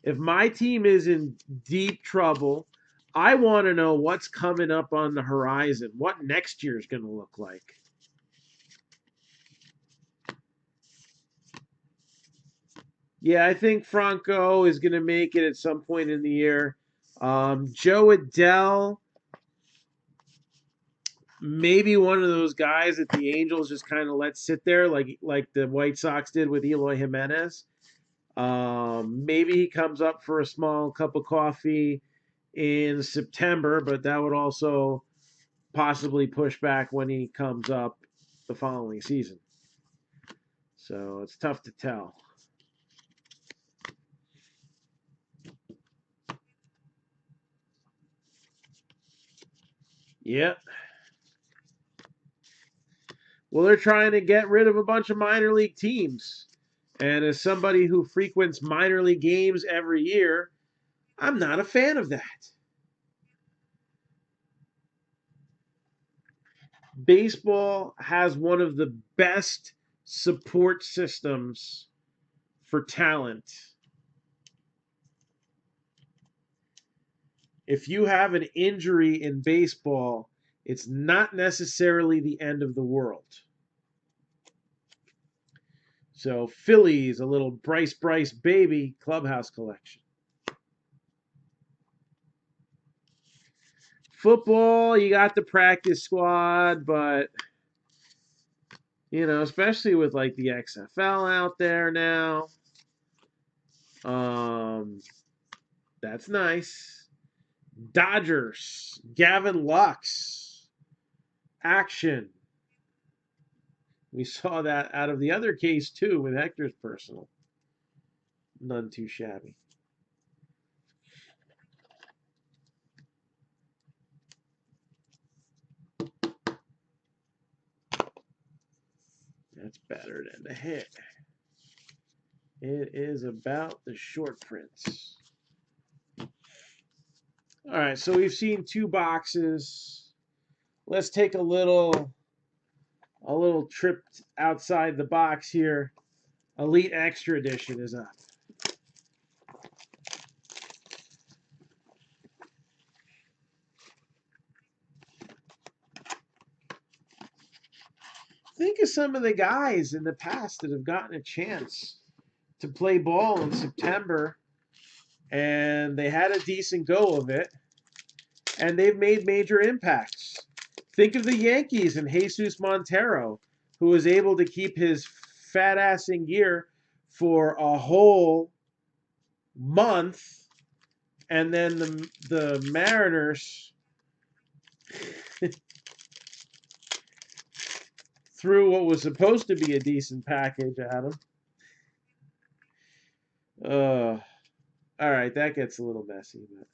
If my team is in deep trouble, I want to know what's coming up on the horizon, what next year is going to look like. Yeah, I think Franco is going to make it at some point in the year. Joe Adele, maybe one of those guys that the Angels just kind of let sit there, like the White Sox did with Eloy Jimenez. Maybe he comes up for a small cup of coffee in September, but that would also possibly push back when he comes up the following season. So it's tough to tell. Yep. Well, they're trying to get rid of a bunch of minor league teams. And as somebody who frequents minor league games every year, I'm not a fan of that. Baseball has one of the best support systems for talent If you have an injury in baseball, it's not necessarily the end of the world. So Phillies, a little Bryce baby clubhouse collection. Football, you got the practice squad, but especially with like the XFL out there now, that's nice. Dodgers, Gavin Lux, action. We saw that out of the other case too with Hector's personal. None too shabby. That's better than the hit. It is about the short prints. All right, so we've seen 2 boxes. Let's take a little trip outside the box here. Elite Extra Edition is up. Think of some of the guys in the past that have gotten a chance to play ball in September, and they had a decent go of it, and they've made major impacts. Think of the Yankees and Jesus Montero, who was able to keep his fat ass in gear for a whole month, and then the Mariners threw what was supposed to be a decent package at him. All right, that gets a little messy. But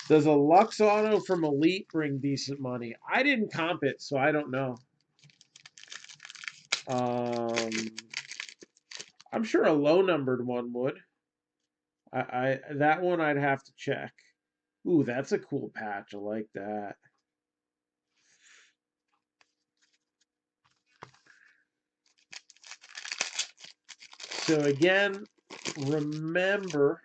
does a Lux Auto from Elite bring decent money? I didn't comp it, so I don't know. I'm sure a low-numbered one would. That one I'd have to check. Ooh, that's a cool patch. I like that. So again, remember,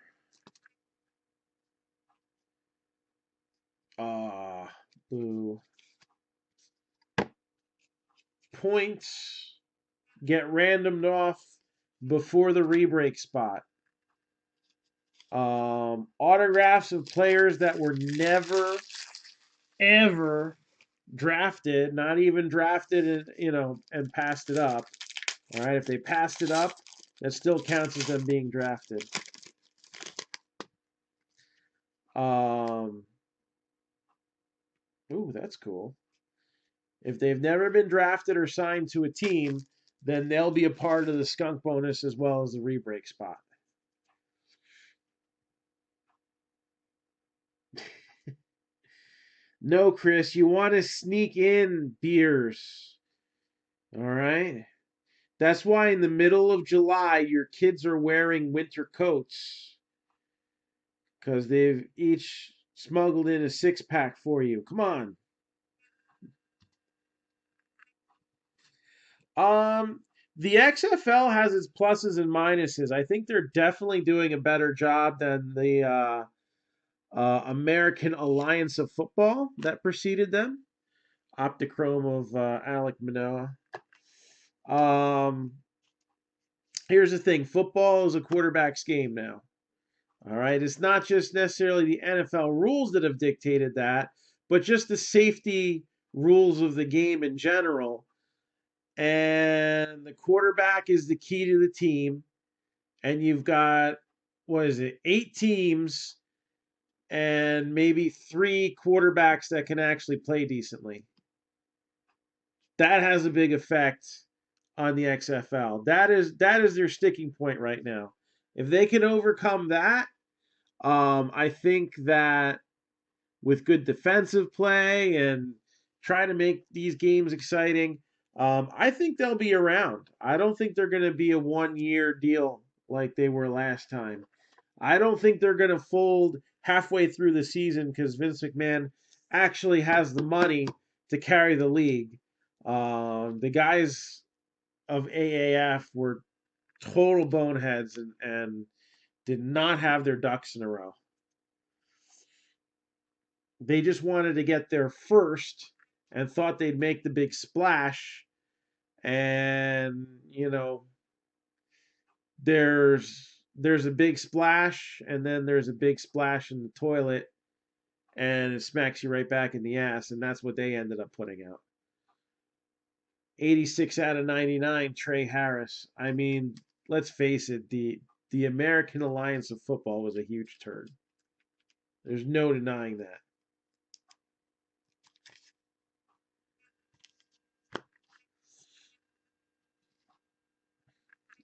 boo. Points get randomed off before the rebreak spot. Autographs of players that were never, ever drafted, not even drafted, and passed it up. All right, if they passed it up, that still counts as them being drafted. Ooh, that's cool. If they've never been drafted or signed to a team, then they'll be a part of the skunk bonus as well as the rebreak spot. No, Chris, you want to sneak in beers. All right? That's why in the middle of July, your kids are wearing winter coats. Because they've each smuggled in a 6-pack for you. Come on. The XFL has its pluses and minuses. I think they're definitely doing a better job than the American Alliance of Football that preceded them. Optichrome of Alec Manoa. Here's the thing. Football is a quarterback's game now. All right. It's not just necessarily the NFL rules that have dictated that, but just the safety rules of the game in general. And the quarterback is the key to the team. And you've got, 8 teams and maybe 3 quarterbacks that can actually play decently. That has a big effect on the XFL. That is their sticking point right now. If they can overcome that, I think that with good defensive play and try to make these games exciting, I think they'll be around. I don't think they're going to be a 1-year deal like they were last time. I don't think they're going to fold halfway through the season because Vince McMahon actually has the money to carry the league. The guys of AAF were total boneheads and did not have their ducks in a row. They just wanted to get there first and thought they'd make the big splash. And, there's a big splash, and then there's a big splash in the toilet, and it smacks you right back in the ass, and that's what they ended up putting out. 86 out of 99, Trey Harris. I mean, let's face it, the American Alliance of Football was a huge turd. There's no denying that.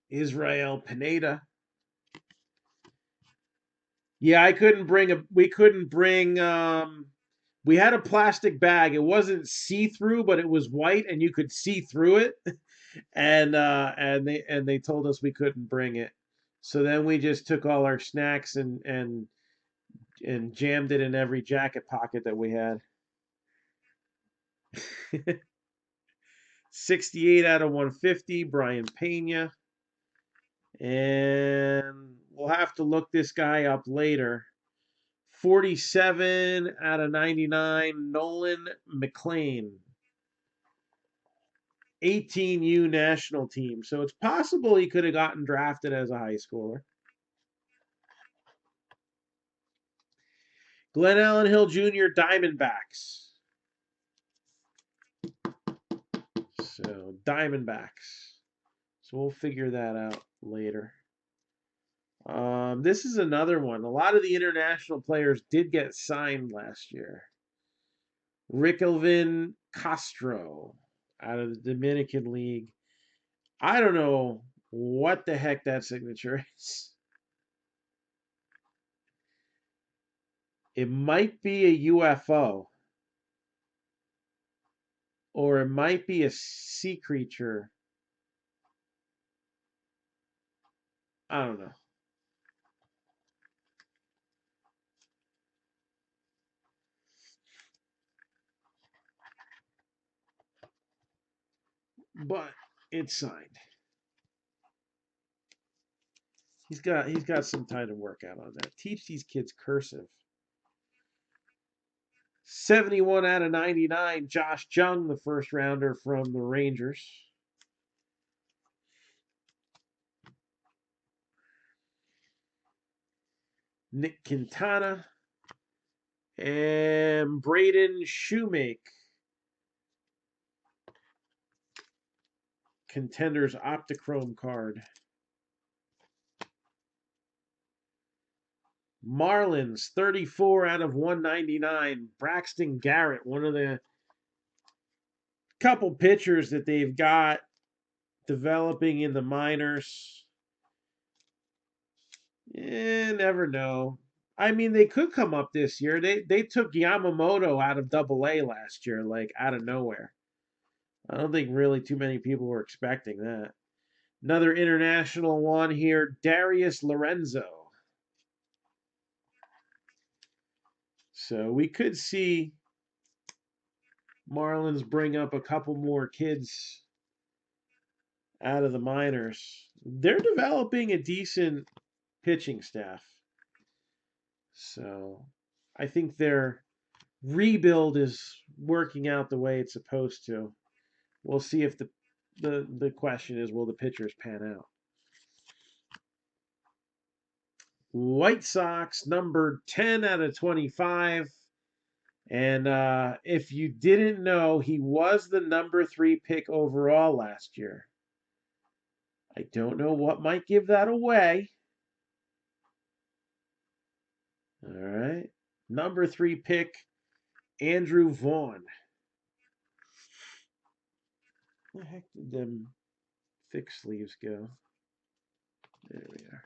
Israel Pineda. Yeah, we couldn't bring we had a plastic bag. It wasn't see-through, but it was white and you could see through it. And they told us we couldn't bring it. So then we just took all our snacks and jammed it in every jacket pocket that we had. 68 out of 150, Brian Pena. And we'll have to look this guy up later. 47 out of 99, Nolan McLean. 18U national team. So it's possible he could have gotten drafted as a high schooler. Glenn Allen Hill Jr., Diamondbacks. So, Diamondbacks. So we'll figure that out later. This is another one. A lot of the international players did get signed last year. Rick Elvin Castro out of the Dominican League. I don't know what the heck that signature is. It might be a UFO. Or it might be a sea creature. I don't know. But it's signed. He's got some time to work out on that. Teach these kids cursive. 71 out of 99, Josh Jung, the first rounder from the Rangers. Nick Quintana and Braden Shoemake. Contenders Optichrome card. Marlins, 34 out of 199. Braxton Garrett, one of the couple pitchers that they've got developing in the minors. Never know. I mean, they could come up this year. They took Yamamoto out of Double-A last year, like out of nowhere. I don't think really too many people were expecting that. Another international one here, Darius Lorenzo. So we could see Marlins bring up a couple more kids out of the minors. They're developing a decent pitching staff. So I think their rebuild is working out the way it's supposed to. We'll see if the question is, will the pitchers pan out? White Sox, number 10 out of 25. And if you didn't know, he was the number 3 pick overall last year. I don't know what might give that away. All right. Number 3 pick, Andrew Vaughn. Where the heck did them thick sleeves go? There we are.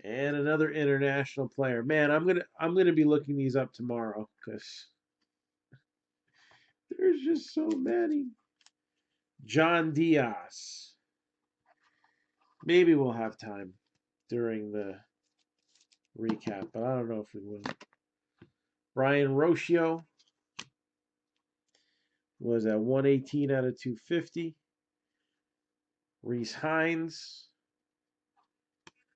And another international player. Man, I'm gonna be looking these up tomorrow because there's just so many. John Diaz. Maybe we'll have time during the recap, but I don't know if we will. Brian Rocio was at 118 out of 250. Reese Hines.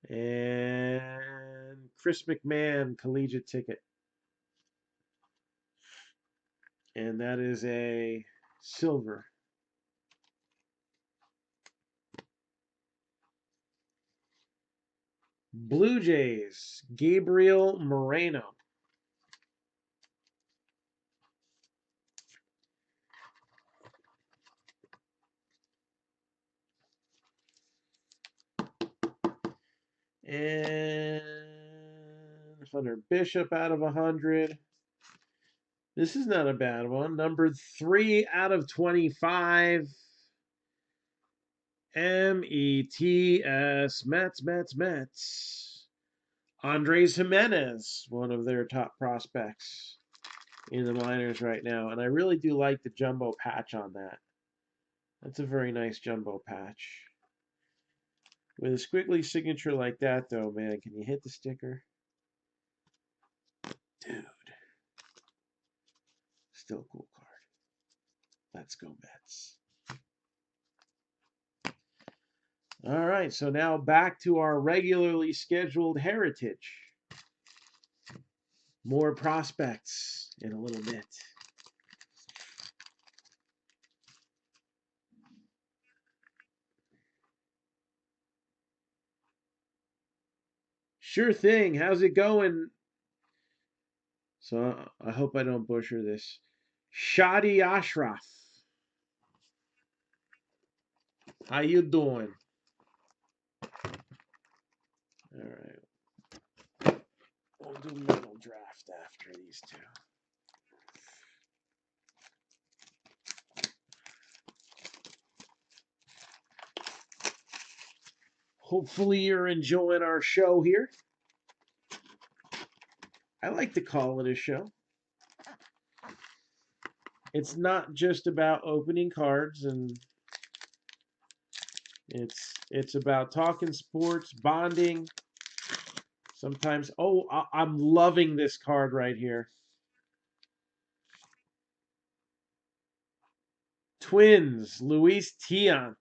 And Chris McMahon, collegiate ticket. And that is a silver. Blue Jays, Gabriel Moreno. And Hunter Bishop out of 100. This is not a bad one. Number 3 out of 25. METS, Mets. Andres Jimenez, one of their top prospects in the minors right now. And I really do like the jumbo patch on that. That's a very nice jumbo patch. With a squiggly signature like that, though, man, can you hit the sticker? Dude. Still a cool card. Let's go, Mets. All right, so now back to our regularly scheduled Heritage. More prospects in a little bit. Sure thing. How's it going? So I hope I don't butcher this. Shadi Ashraf. How you doing? All right. We'll do middle draft after these two. Hopefully you're enjoying our show here. I like to call it a show. It's not just about opening cards, and it's about talking sports, bonding. Sometimes, oh, I'm loving this card right here. Twins, Luis Tiant.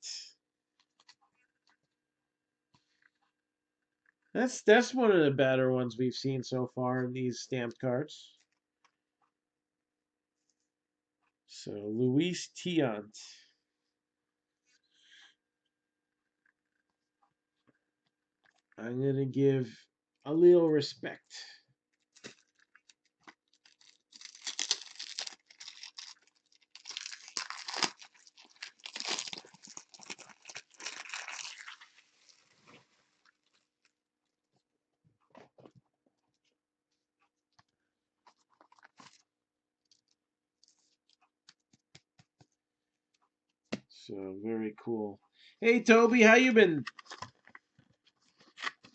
That's one of the better ones we've seen so far in these stamped cards. So Luis Tiant. I'm gonna give a little respect. So very cool. Hey Toby, how you been?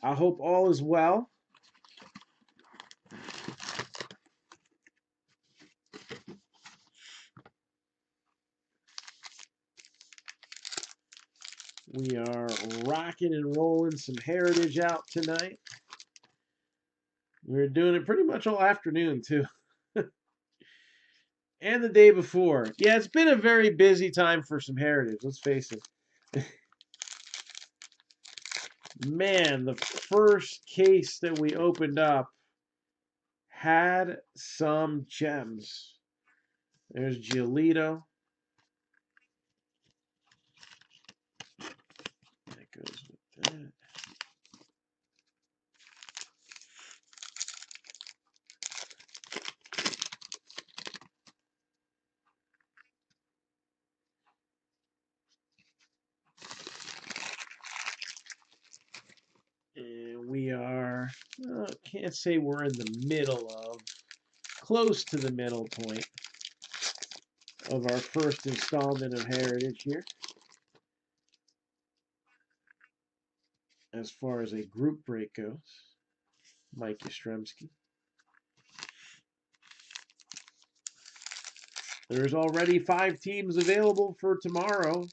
I hope all is well. We are rocking and rolling some Heritage out tonight. We're doing it pretty much all afternoon too. And the day before. Yeah, it's been a very busy time for some Heritage, let's face it. Man, the first case that we opened up had some gems. There's Giolito. That goes with that. And we are, can't say we're in the middle of, close to the middle point of our first installment of Heritage here. As far as a group break goes, Mike Yastrzemski. There's already 5 teams available for tomorrow,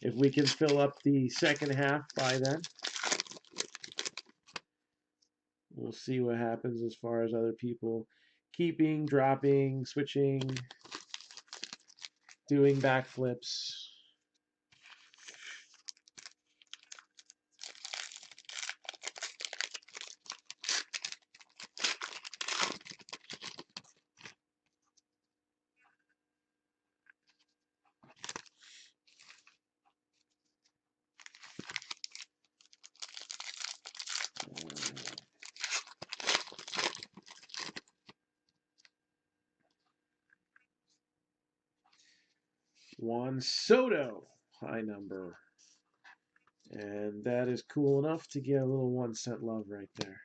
if we can fill up the second half by then. We'll see what happens as far as other people keeping, dropping, switching, doing backflips. Juan Soto, high number. And that is cool enough to get a little 1 cent love right there.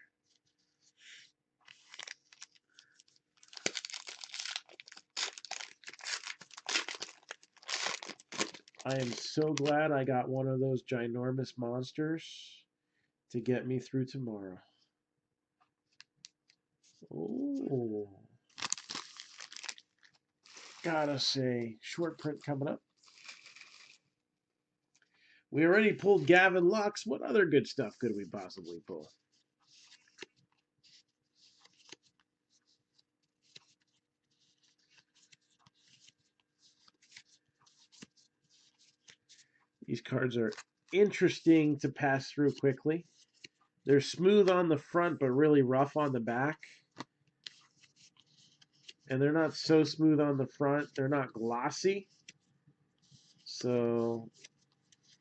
I am so glad I got one of those ginormous monsters to get me through tomorrow. Oh. Gotta say, short print coming up. We already pulled Gavin Lux. What other good stuff could we possibly pull? These cards are interesting to pass through quickly. They're smooth on the front, but really rough on the back. And they're not so smooth on the front. They're not glossy. So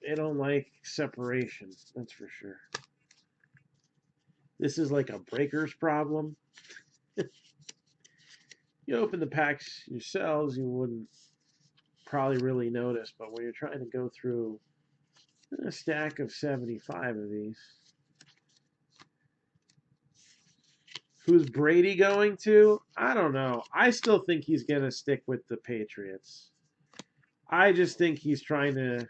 they don't like separation, that's for sure. This is like a breaker's problem. You open the packs yourselves, you wouldn't probably really notice, but when you're trying to go through a stack of 75 of these. Who's Brady going to? I don't know. I still think he's going to stick with the Patriots. I just think he's trying to...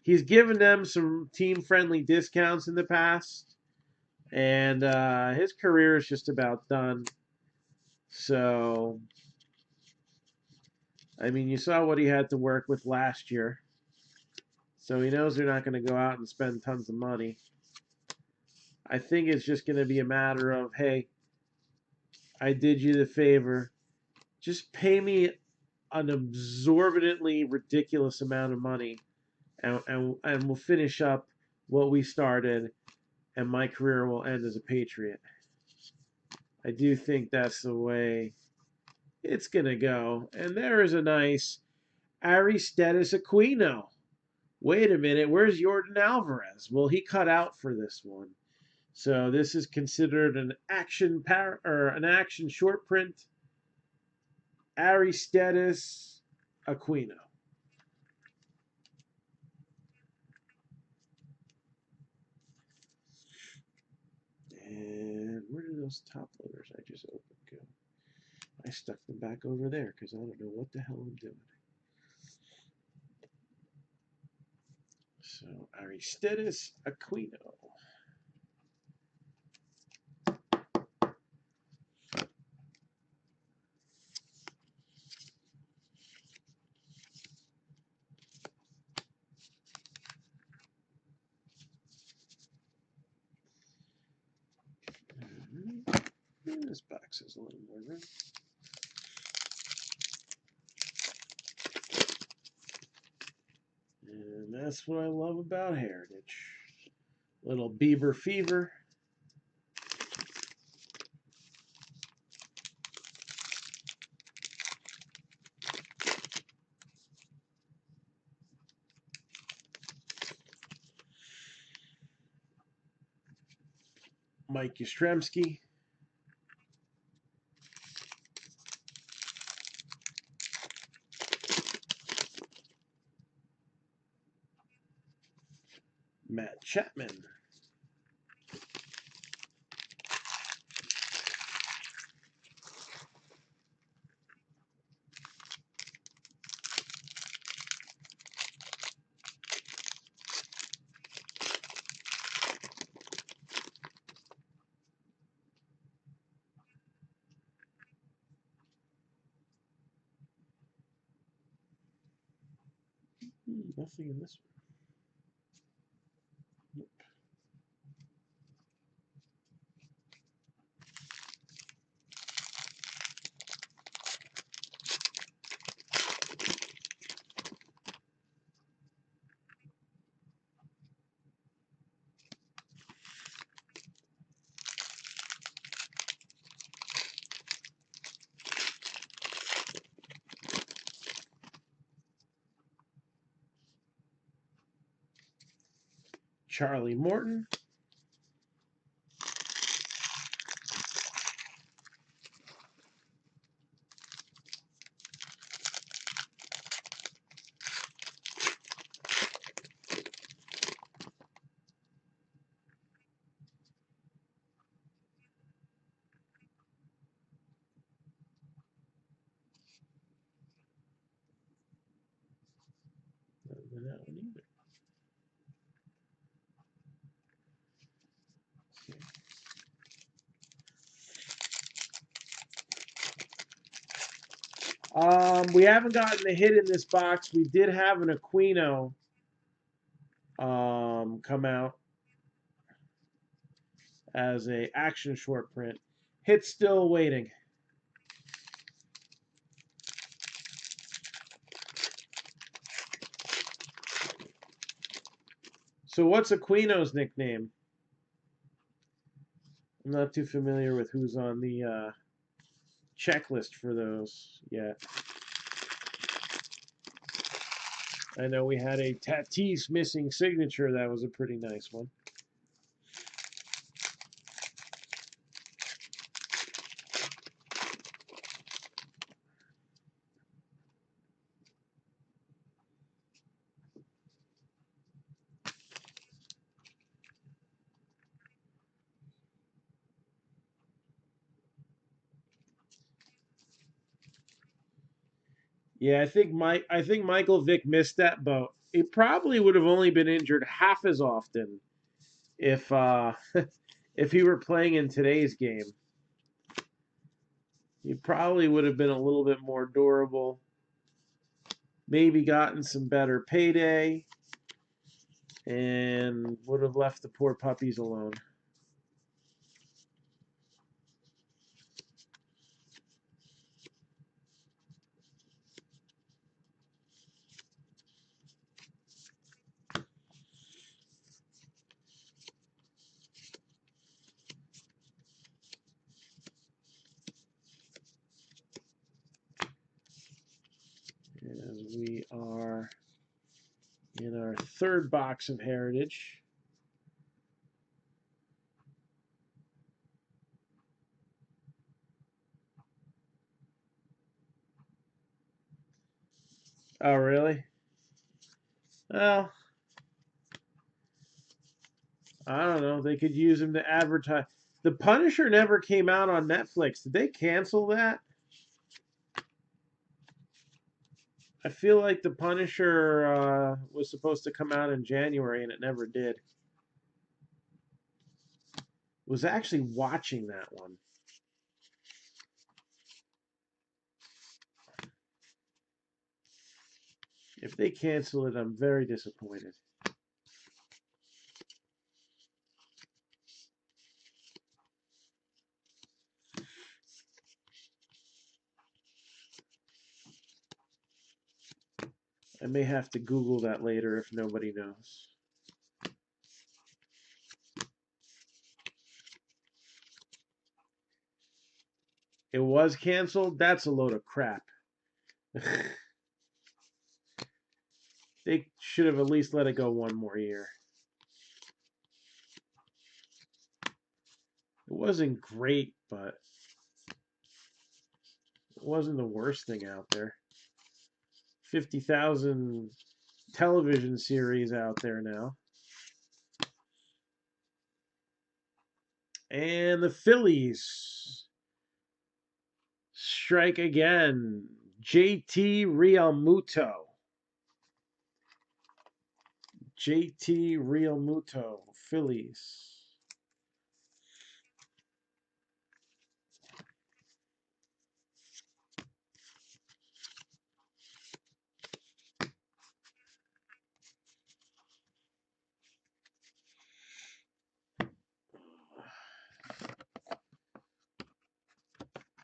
He's given them some team-friendly discounts in the past, and his career is just about done. So, I mean, you saw what he had to work with last year. So he knows they're not going to go out and spend tons of money. I think it's just going to be a matter of, hey, I did you the favor. Just pay me an exorbitantly ridiculous amount of money, and we'll finish up what we started, and my career will end as a Patriot. I do think that's the way it's going to go. And there is a nice Aristides Aquino. Wait a minute, where's Jordan Alvarez? Well, he cut out for this one. So this is considered an action short print. Aristides Aquino. And where did those top loaders I just opened go? I stuck them back over there because I don't know what the hell I'm doing. So Aristides Aquino. This box has a little more room. And that's what I love about Heritage. Little Beaver Fever. Mike Yastrzemski. Matt Chapman. Nothing in this one. Nope. Charlie Morton. That one either. We haven't gotten a hit in this box. We did have an Aquino come out as a action short print. Hit still waiting. So what's Aquino's nickname? I'm not too familiar with who's on the checklist for those yet. I know we had a Tatis missing signature. That was a pretty nice one. Yeah, I think Michael Vick missed that boat. He probably would have only been injured half as often if if he were playing in today's game. He probably would have been a little bit more durable. Maybe gotten some better payday and would have left the poor puppies alone. And we are in our third box of Heritage. Oh, really? Well, I don't know. They could use him to advertise. The Punisher never came out on Netflix. Did they cancel that? I feel like The Punisher was supposed to come out in January, and it never did. Was actually watching that one. If they cancel it, I'm very disappointed. I may have to Google that later if nobody knows. It was canceled? That's a load of crap. They should have at least let it go one more year. It wasn't great, but it wasn't the worst thing out there. 50,000 television series out there now. And the Phillies strike again. JT Realmuto. JT Realmuto, Phillies.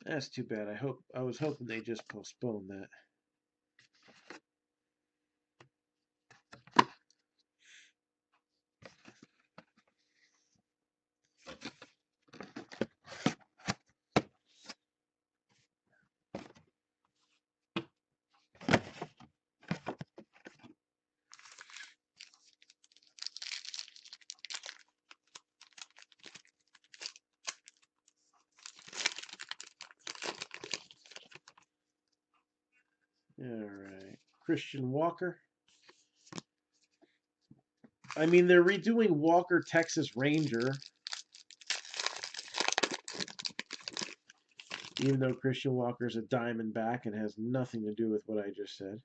That's too bad. I was hoping they just postponed that. Christian Walker. I mean, they're redoing Walker Texas Ranger. Even though Christian Walker's a Diamondback and has nothing to do with what I just said.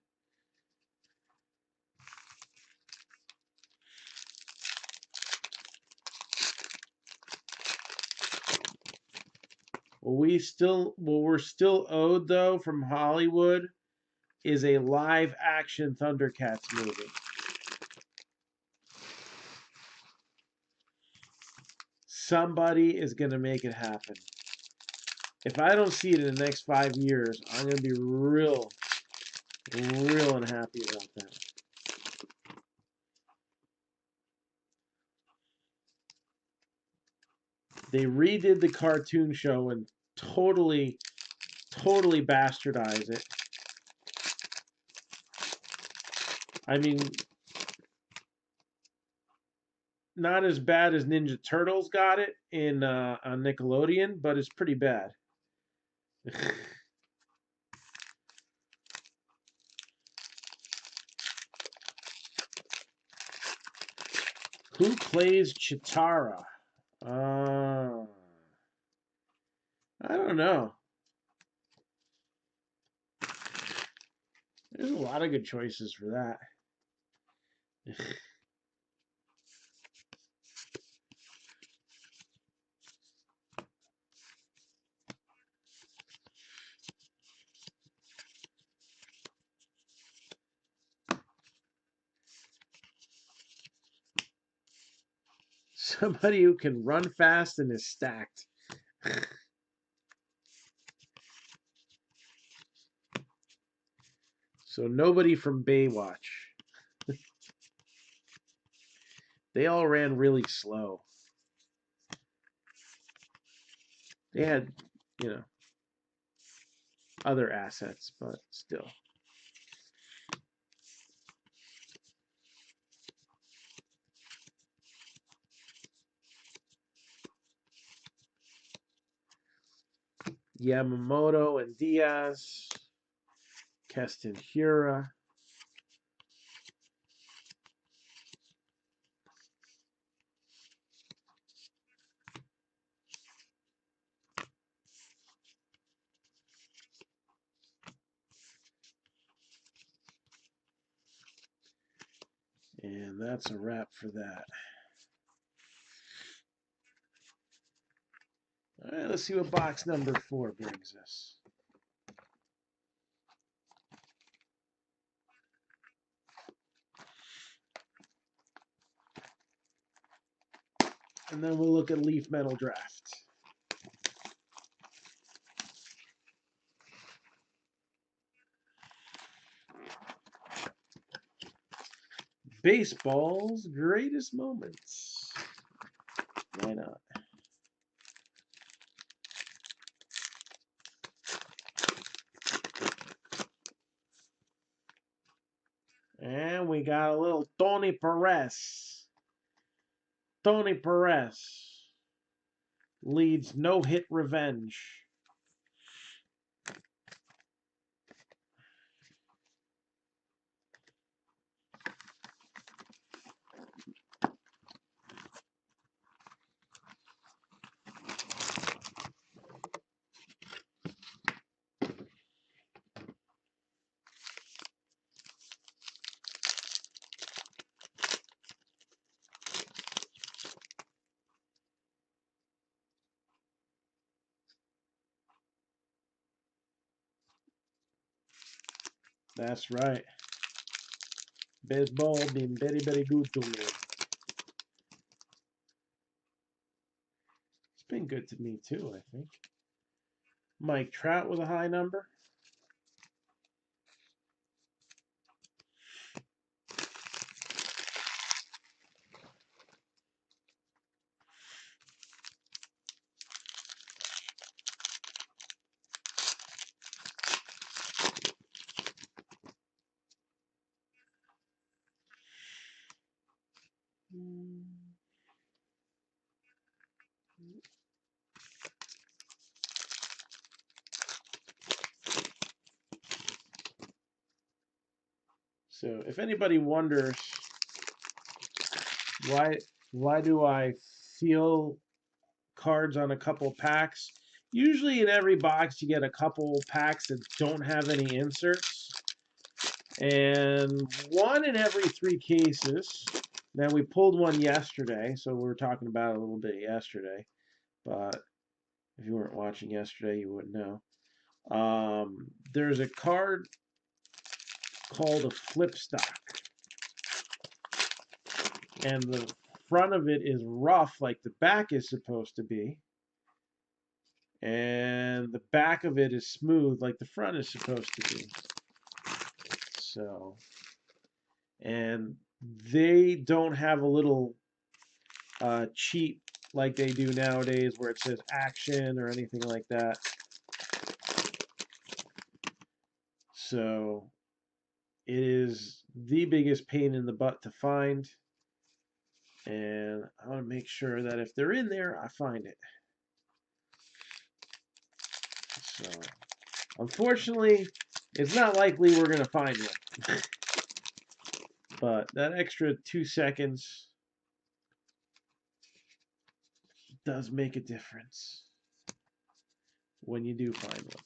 What we're still owed though from Hollywood is a live action Thundercats movie. Somebody is going to make it happen. If I don't see it in the next 5 years, I'm going to be real unhappy about that. They redid the cartoon show and totally bastardize it. I mean, not as bad as Ninja Turtles got it in on Nickelodeon, but it's pretty bad. Who plays Chitara? I don't know. There's a lot of good choices for that. Somebody who can run fast and is stacked. So nobody from Baywatch. They all ran really slow. They had, other assets, but still. Yamamoto and Diaz. Keston Hiura. And that's a wrap for that. All right, let's see what box number 4 brings us. And then we'll look at Leaf Metal Draft. Baseball's greatest moments. Why not? And we got a little Tony Perez. Tony Perez leads no-hit revenge. That's right. Baseball been very, very good to me. It's been good to me too, I think. Mike Trout with a high number. So if anybody wonders why do I feel cards on a couple packs, usually in every box you get a couple packs that don't have any inserts. And one in every 3 cases. Now we pulled one yesterday, so we were talking about it a little bit yesterday. But if you weren't watching yesterday, you wouldn't know. There's a card called a flip stock, and the front of it is rough like the back is supposed to be, and the back of it is smooth like the front is supposed to be. So, and they don't have a little cheat like they do nowadays where it says action or anything like that. So it is the biggest pain in the butt to find, and I want to make sure that if they're in there, I find it. So unfortunately, it's not likely we're going to find one. But that extra 2 seconds does make a difference when you do find one.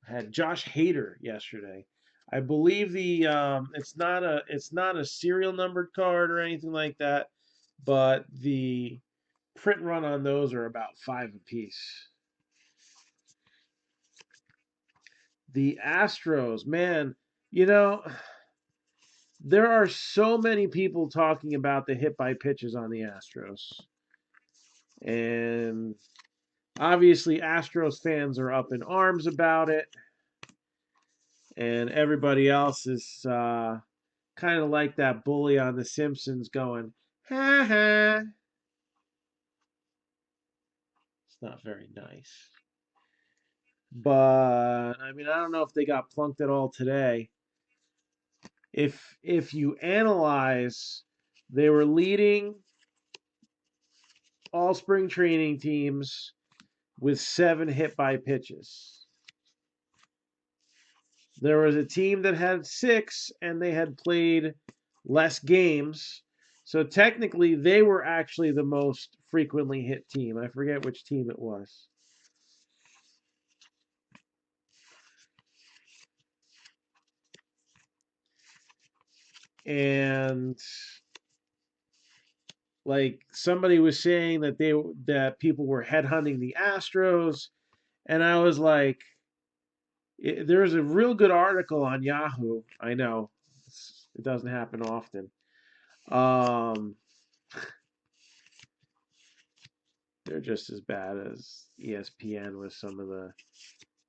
I had Josh Hader yesterday. I believe it's not a serial numbered card or anything like that, but the print run on those are about 5 apiece. The Astros, man, there are so many people talking about the hit by pitches on the Astros. And obviously Astros fans are up in arms about it. And everybody else is kind of like that bully on The Simpsons going, ha ha. It's not very nice. But, I mean, I don't know if they got plunked at all today. If you analyze, they were leading all spring training teams with 7 hit by pitches. There was a team that had 6, and they had played less games. So technically, they were actually the most frequently hit team. I forget which team it was. And like somebody was saying that people were headhunting the Astros, and I was like, there's a real good article on Yahoo. I know it doesn't happen often. They're just as bad as ESPN with some of the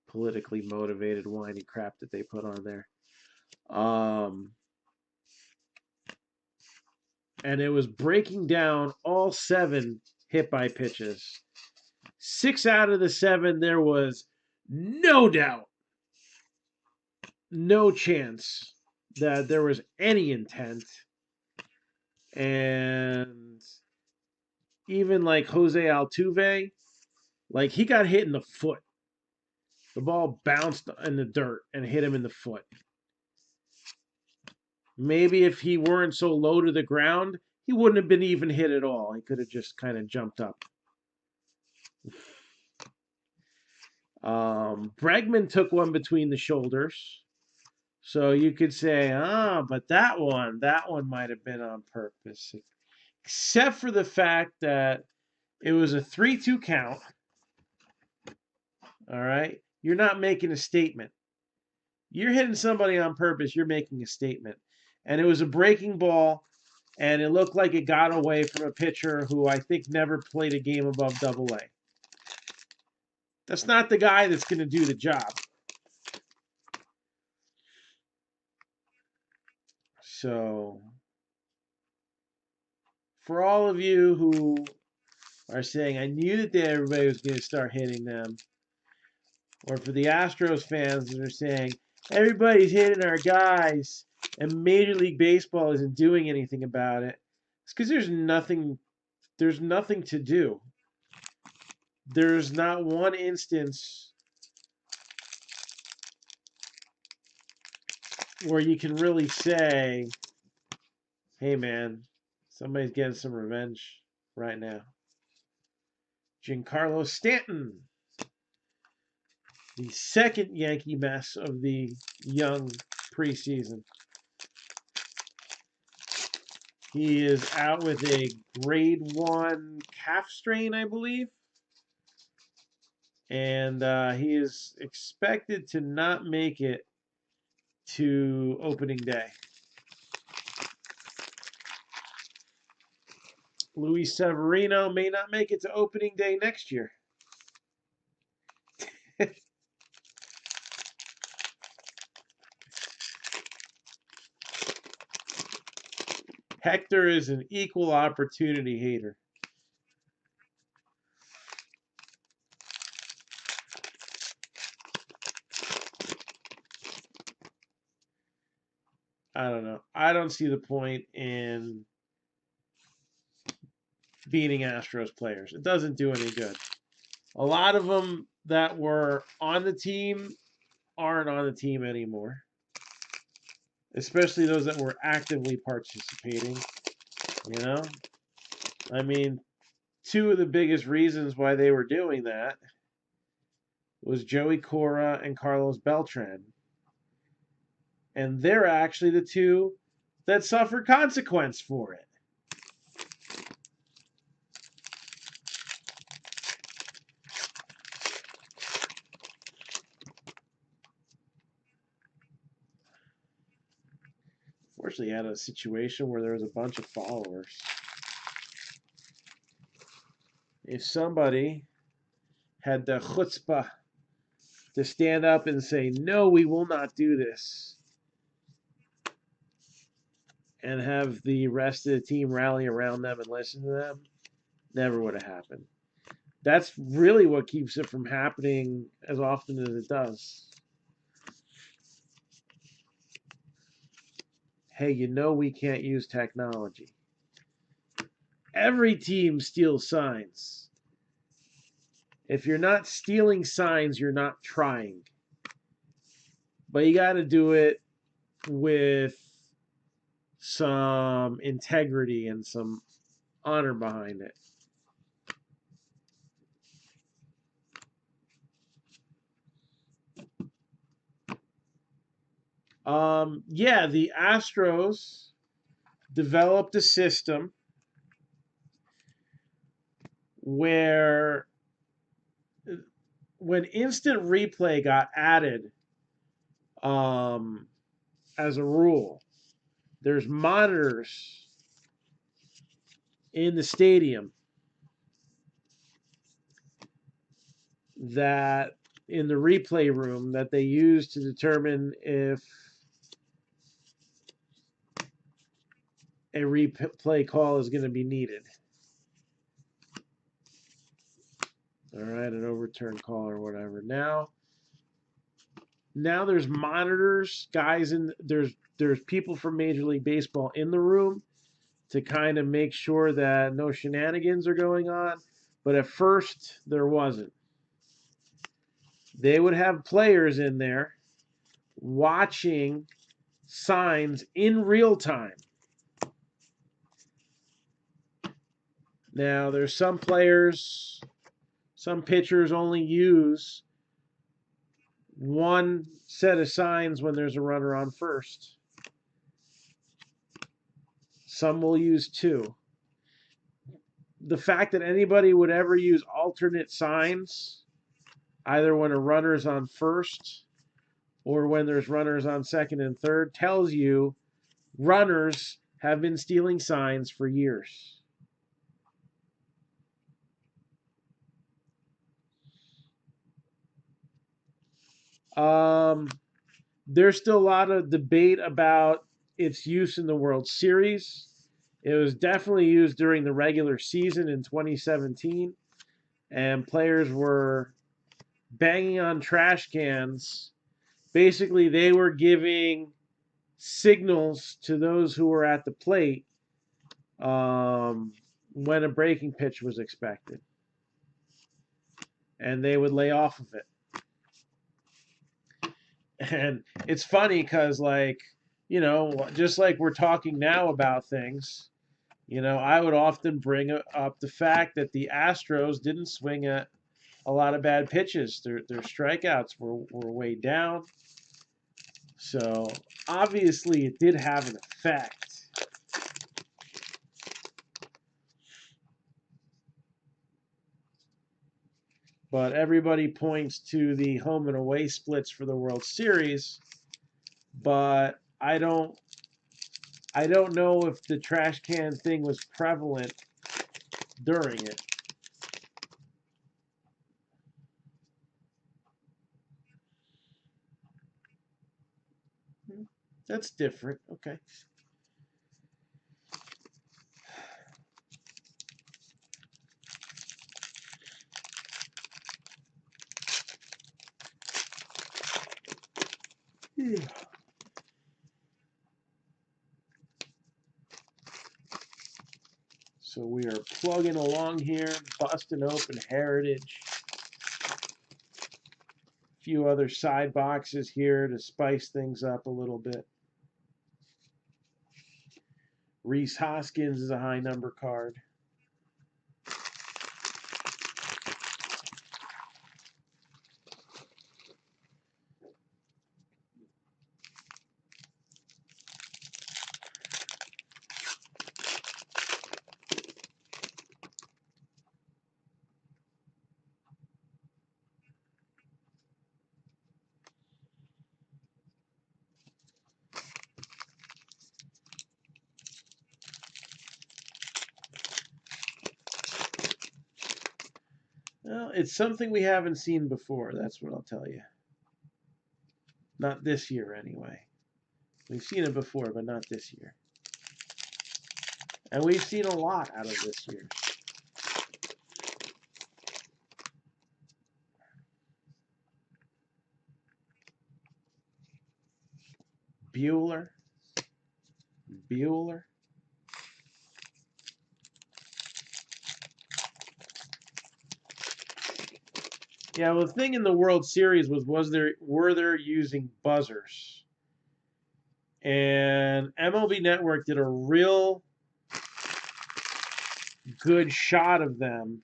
politically motivated whiny crap that they put on there. And it was breaking down all 7 hit by pitches. 6 out of the 7, there was no doubt, no chance that there was any intent. And even like Jose Altuve, like he got hit in the foot. The ball bounced in the dirt and hit him in the foot. Maybe if he weren't so low to the ground, he wouldn't have been even hit at all. He could have just kind of jumped up. Bregman took one between the shoulders. So you could say, but that one might have been on purpose. Except for the fact that it was a 3-2 count. All right? You're not making a statement. You're hitting somebody on purpose. You're making a statement. And it was a breaking ball, and it looked like it got away from a pitcher who I think never played a game above Double-A. That's not the guy that's going to do the job. So, for all of you who are saying, I knew that everybody was going to start hitting them, or for the Astros fans that are saying, everybody's hitting our guys, and Major League Baseball isn't doing anything about it, it's because there's nothing to do. There's not one instance where you can really say, hey man, somebody's getting some revenge right now. Giancarlo Stanton, the second Yankee mess of the young preseason. He is out with a grade 1 calf strain, I believe. And he is expected to not make it to opening day. Luis Severino may not make it to opening day next year. Hector is an equal opportunity hater. I don't know. I don't see the point in beating Astros players. It doesn't do any good. A lot of them that were on the team aren't on the team anymore, especially those that were actively participating. You know, I mean, two of the biggest reasons why they were doing that was Joey Cora and Carlos Beltran. And they're actually the two that suffered consequence for it. Fortunately, had a situation where there was a bunch of followers. If somebody had the chutzpah to stand up and say, no, we will not do this, and have the rest of the team rally around them and listen to them, never would have happened. That's really what keeps it from happening as often as it does. Hey, you know we can't use technology. Every team steals signs. If you're not stealing signs, you're not trying. But you got to do it with some integrity and some honor behind it. Yeah, the Astros developed a system where when instant replay got added as a rule, there's monitors in the stadium that in the replay room that they use to determine if a replay call is going to be needed. All right, an overturned call or whatever. Now there's monitors, guys, and there's people from Major League Baseball in the room to kind of make sure that no shenanigans are going on. But at first, there wasn't. They would have players in there watching signs in real time. Now, there's some players, some pitchers only use one set of signs when there's a runner on first. Some will use two. The fact that anybody would ever use alternate signs, either when a runner's on first or when there's runners on second and third, tells you runners have been stealing signs for years. There's still a lot of debate about its use in the World Series. It was definitely used during the regular season in 2017, and players were banging on trash cans. Basically, they were giving signals to those who were at the plate when a breaking pitch was expected, and they would lay off of it. And it's funny because, like, you know, just like we're talking now about things, you know, I would often bring up the fact that the Astros didn't swing a lot of bad pitches. Their strikeouts were way down. So obviously it did have an effect. But everybody points to the home and away splits for the World Series, but I don't know if the trash can thing was prevalent during it. That's different. Okay. So we are plugging along here, busting open Heritage. A few other side boxes here to spice things up a little bit. Reese Hoskins is a high number card. Well, it's something we haven't seen before, that's what I'll tell you. Not this year, anyway. We've seen it before, but not this year. And we've seen a lot out of this year. Bueller. Yeah, well, the thing in the World Series were there using buzzers, and MLB Network did a real good shot of them,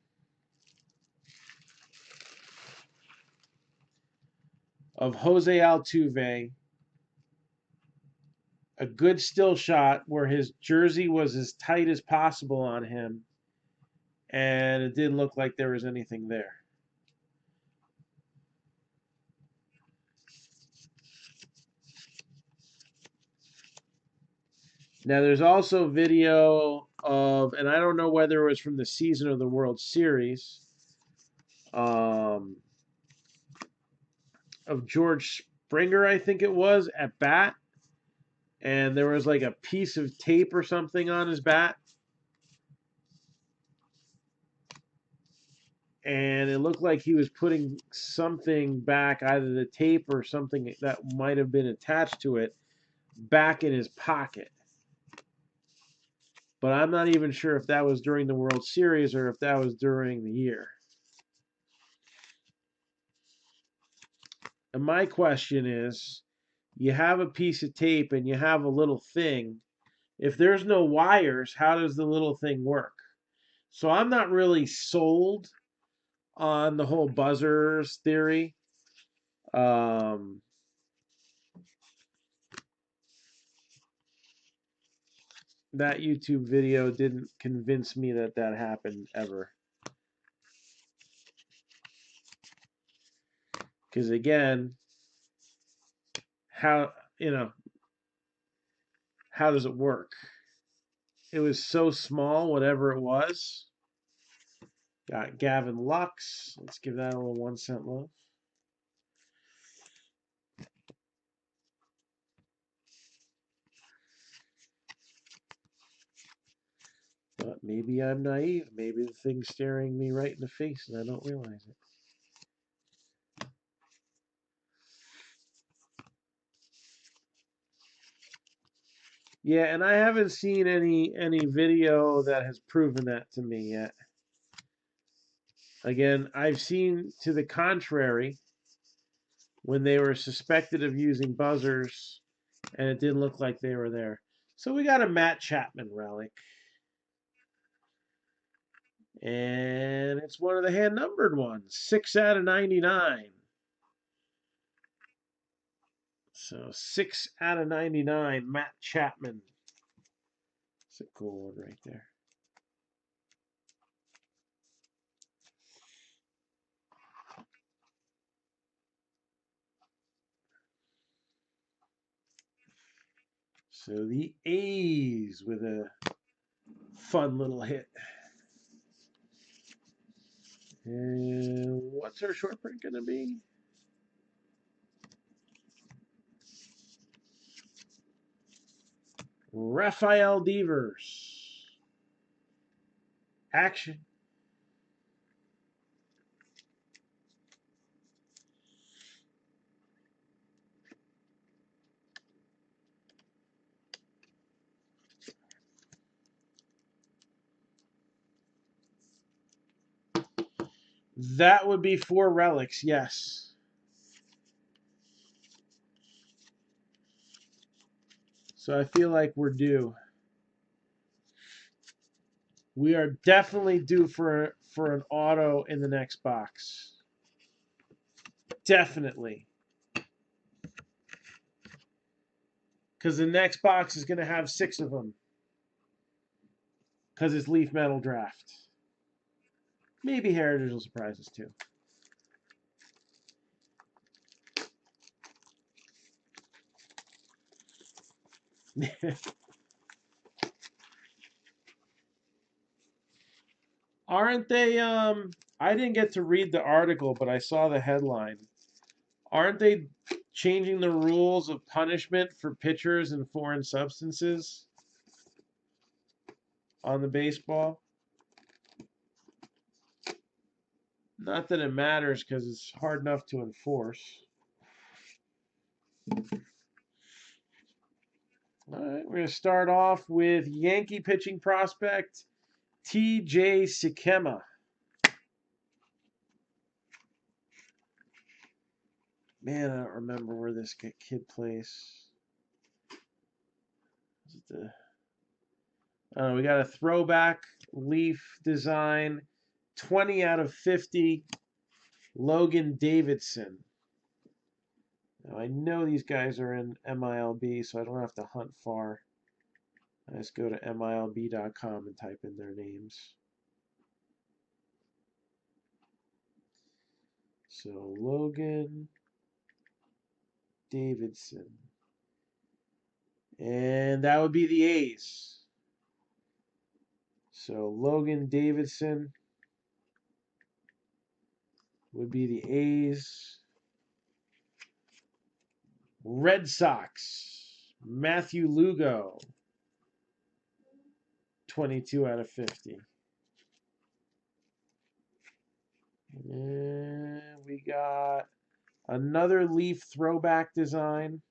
of Jose Altuve, a good still shot where his jersey was as tight as possible on him, and it didn't look like there was anything there. Now, there's also video of, and I don't know whether it was from the season of the World Series, of George Springer, I think it was, at bat. And there was like a piece of tape or something on his bat. And it looked like he was putting something back, either the tape or something that might have been attached to it, back in his pocket. But I'm not even sure if that was during the World Series or if that was during the year. And my question is, you have a piece of tape and you have a little thing. If there's no wires, how does the little thing work? So I'm not really sold on the whole buzzers theory. That YouTube video didn't convince me that that happened ever. Because again, how does it work? It was so small, whatever it was. Got Gavin Lux. Let's give that a little 1 cent love. But maybe I'm naive. Maybe the thing's staring me right in the face and I don't realize it. Yeah, and I haven't seen any video that has proven that to me yet. Again, I've seen to the contrary, when they were suspected of using buzzers, and it didn't look like they were there. So we got a Matt Chapman relic. And it's one of the hand-numbered ones, 6 out of 99. So 6 out of 99, Matt Chapman. It's a cool one right there. So the A's with a fun little hit. And what's our short print going to be? Rafael Devers. Action. That would be 4 relics, yes. So I feel like we're due. We are definitely due for an auto in the next box. Definitely. Because the next box is going to have 6 of them. Because it's Leaf Metal Draft. Maybe Heritage will surprise us too. Aren't they, I didn't get to read the article, but I saw the headline. Aren't they changing the rules of punishment for pitchers and foreign substances on the baseball? Not that it matters because it's hard enough to enforce. All right, we're going to start off with Yankee pitching prospect T.J. Sikema. Man, I don't remember where this kid plays. Is it we got a throwback leaf design, 20 out of 50, Logan Davidson. Now, I know these guys are in MILB, so I don't have to hunt far. I just go to MILB.com and type in their names. So, Logan Davidson. And that would be the A's. So, Logan Davidson would be the A's. Red Sox, Matthew Lugo, 22 out of 50. And we got another Leaf throwback design.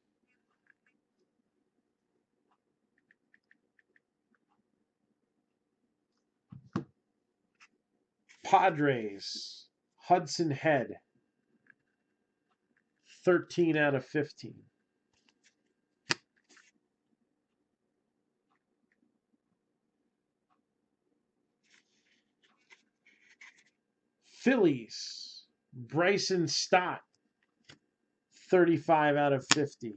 Padres, Hudson Head, 13 out of 15. Phillies, Bryson Stott, 35 out of 50.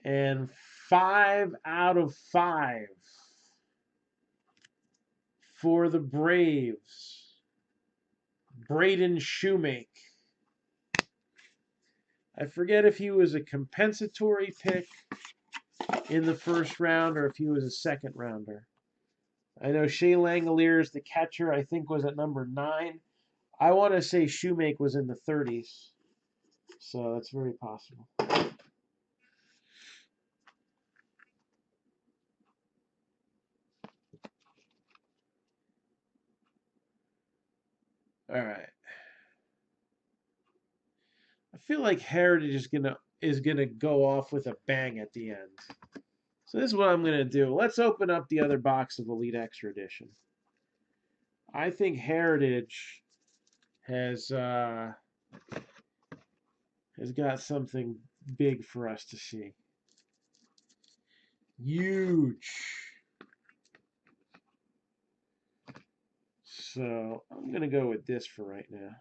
And 5 out of 5 for the Braves, Braden Shoemake. I forget if he was a compensatory pick in the first round or if he was a second rounder. I know Shea Langoliers, the catcher, I think was at number 9. I want to say Shoemake was in the 30s. So that's very possible. All right. I feel like Heritage is gonna go off with a bang at the end. So this is what I'm gonna do. Let's open up the other box of Elite Extra Edition. I think Heritage has got something big for us to see. Huge. So I'm going to go with this for right now.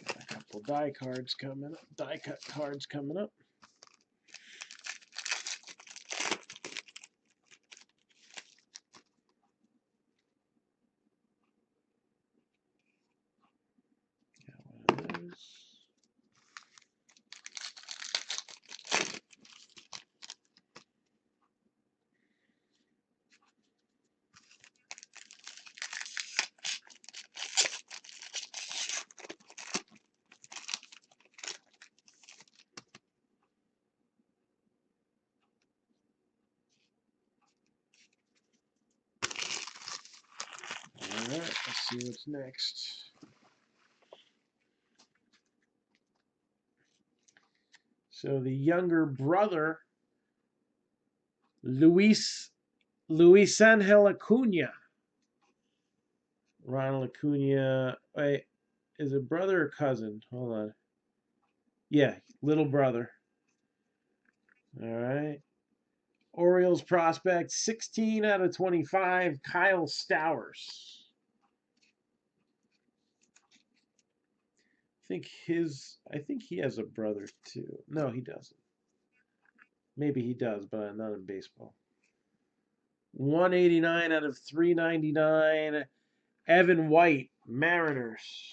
Got a couple die cards coming up, die cut cards coming up. Got one of those. All right, let's see what's next. So the younger brother, Luis Angel Acuna. Ronald Acuna. Wait, is it brother or cousin? Hold on. Yeah, little brother. All right. Orioles prospect, 16 out of 25, Kyle Stowers. I think he has a brother too. No, he doesn't. Maybe he does, but not in baseball. 189 out of 399, Evan White, Mariners.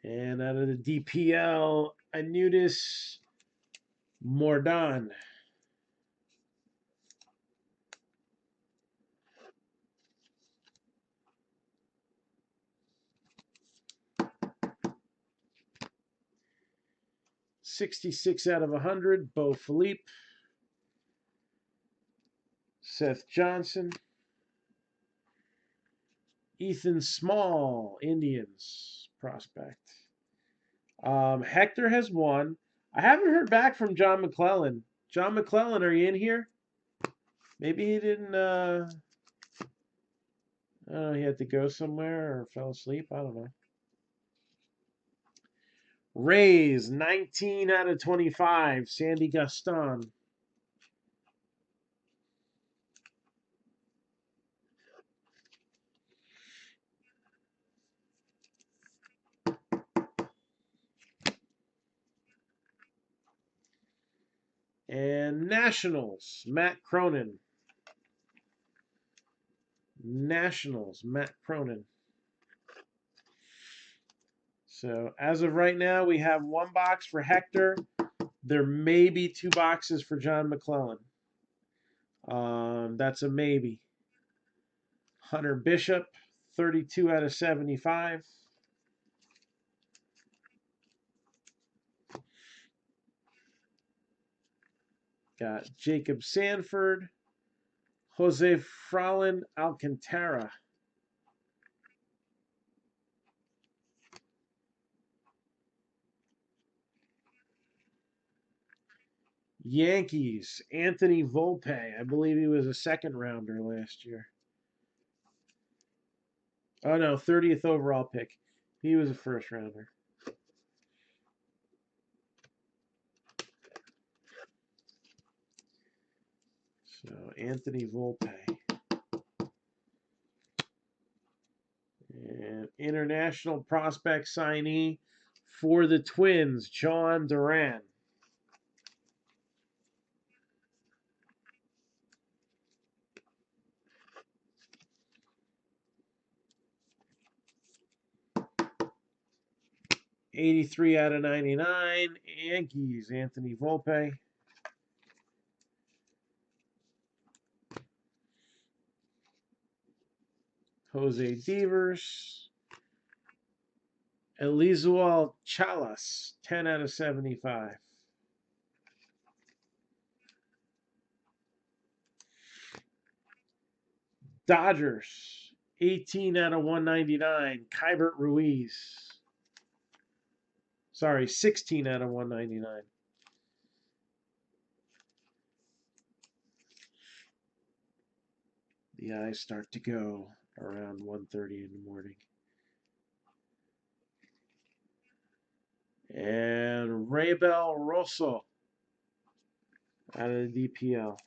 And out of the DPL, Anutis Marc-Down. .66 out of 100, Bo Philippe. Seth Johnson. Ethan Small, Indians prospect. Hector has one. I haven't heard back from John McClellan. John McClellan, are you in here? Maybe he didn't, I don't know, he had to go somewhere or fell asleep. I don't know. Rays, 19 out of 25, Sandy Gaston. And Nationals, Matt Cronin. Nationals, Matt Cronin. So as of right now, we have one box for Hector. There may be two boxes for John McClellan. That's a maybe. Hunter Bishop, 32 out of 75. Got Jacob Sanford, Jose Fralin Alcantara. Yankees, Anthony Volpe. I believe he was a second rounder last year. Oh no, 30th overall pick. He was a first rounder. So Anthony Volpe. international prospect signee for the Twins, John Duran. '83 out of 99, Yankees, Anthony Volpe. Jose Devers. Elizual Chalas, 10 out of 75. Dodgers, 18 out of 199, Keibert Ruiz. Sorry, 16 out of 199. The eyes start to go around 1:30 in the morning. And Raybel Rosso out of the DPL.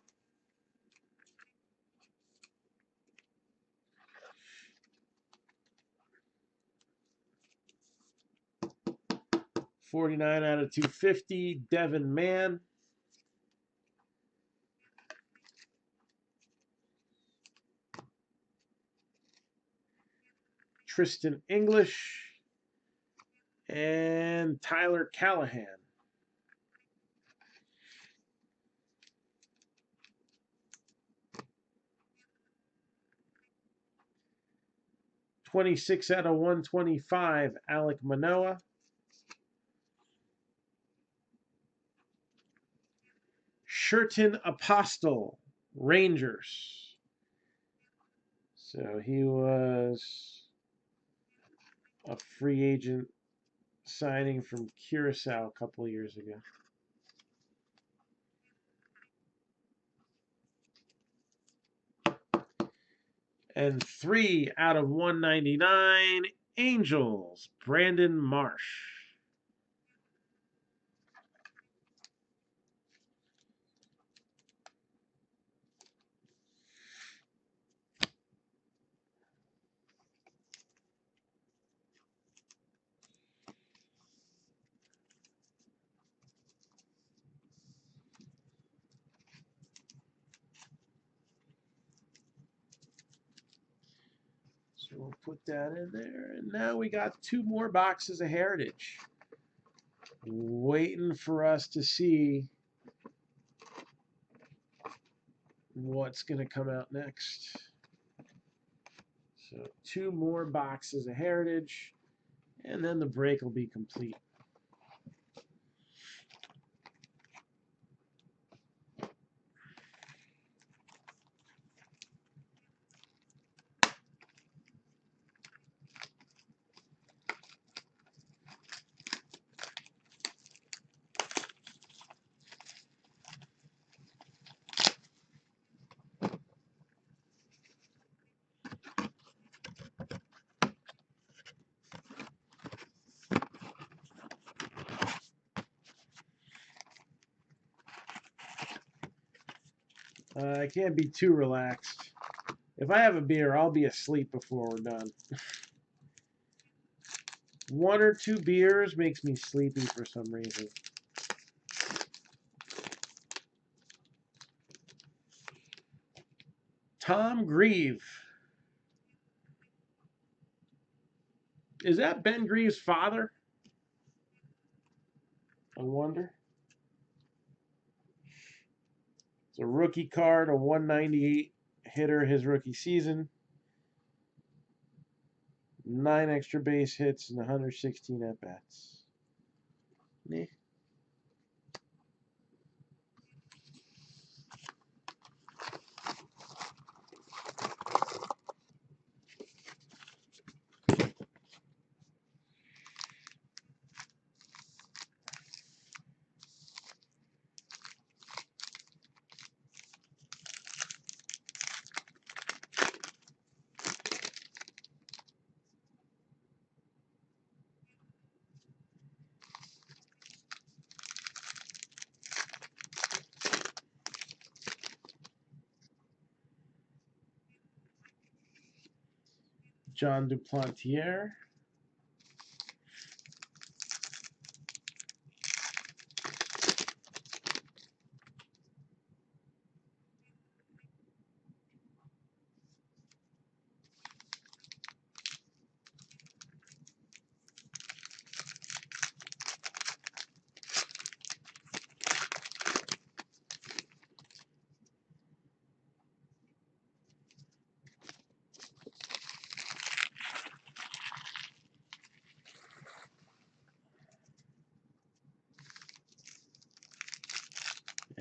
'49 out of 250, Devin Mann. Tristan English. And Tyler Callahan. '26 out of 125, Alek Manoah. Sherton Apostle, Rangers. So he was a free agent signing from Curacao a couple of years ago. And 3 out of 199, Angels, Brandon Marsh. So we'll put that in there. And now we got 2 more boxes of Heritage. Waiting for us to see what's going to come out next. So 2 more boxes of Heritage, and then the break will be complete. I can't be too relaxed. If I have a beer, I'll be asleep before we're done. 1 or 2 beers makes me sleepy for some reason. Tom Grieve. Is that Ben Grieve's father? I wonder. It's a rookie card, a 198 hitter his rookie season. 9 extra base hits and 116 at-bats. Meh. John Duplantier.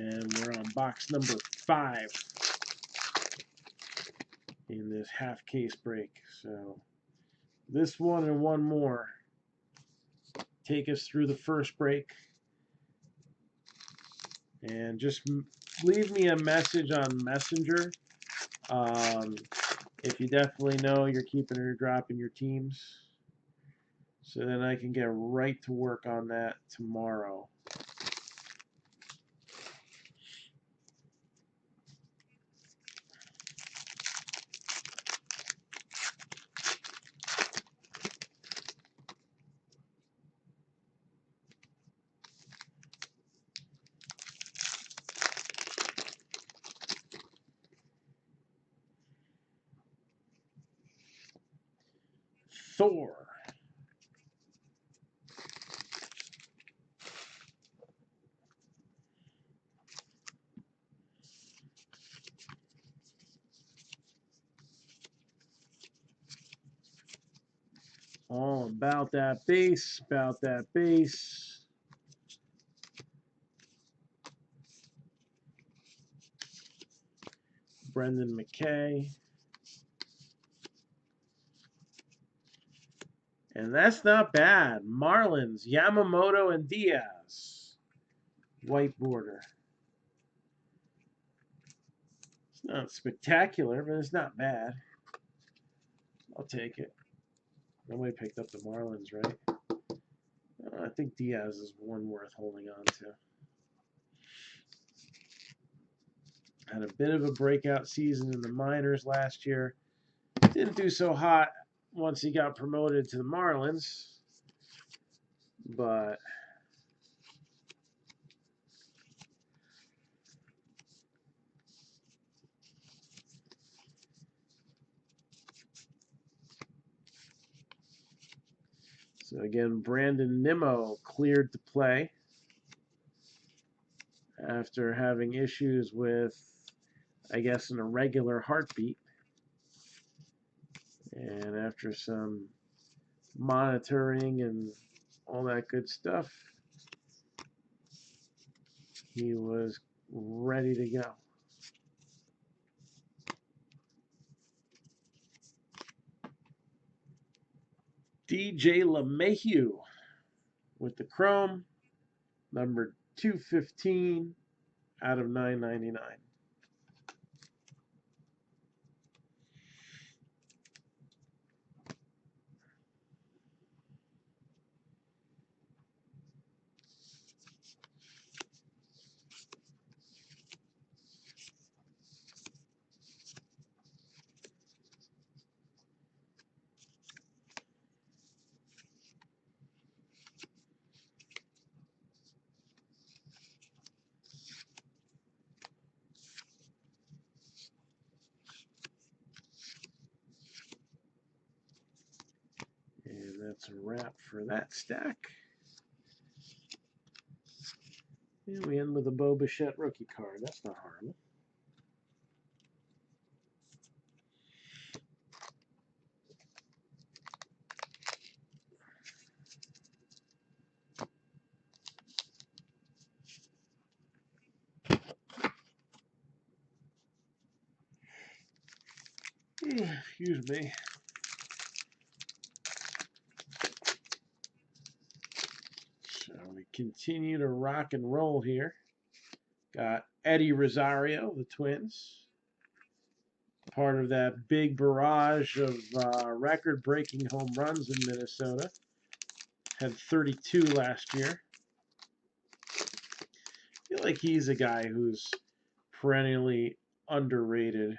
And we're on box number 5 in this half case break. So this one and one more take us through the first break. And just leave me a message on Messenger if you definitely know you're keeping or dropping your teams, so then I can get right to work on that tomorrow. Thor. All about that base, about that base. Brendan McKay. And that's not bad. Marlins, Yamamoto, and Diaz. White border. It's not spectacular, but it's not bad. I'll take it. Nobody picked up the Marlins, right? I think Diaz is one worth holding on to. Had a bit of a breakout season in the minors last year. Didn't do so hot once he got promoted to the Marlins. But so again, Brandon Nimmo cleared to play after having issues with, I guess, an irregular heartbeat. And after some monitoring and all that good stuff, he was ready to go. DJ LeMahieu with the chrome, number 215 out of 999. And that's a wrap for that stack. And we end with a Bo Bichette rookie card. That's not horrible. Excuse me. So we continue to rock and roll here. Got Eddie Rosario, the Twins. Part of that big barrage of record-breaking home runs in Minnesota. Had 32 last year. I feel like he's a guy who's perennially underrated.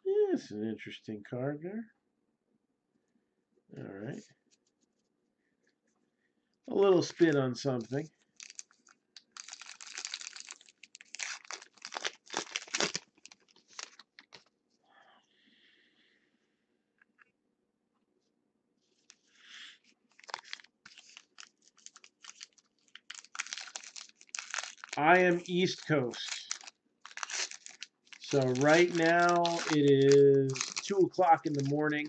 Yeah, it's an interesting card there. All right. A little spin on something. I am East Coast. So right now it is 2 o'clock in the morning.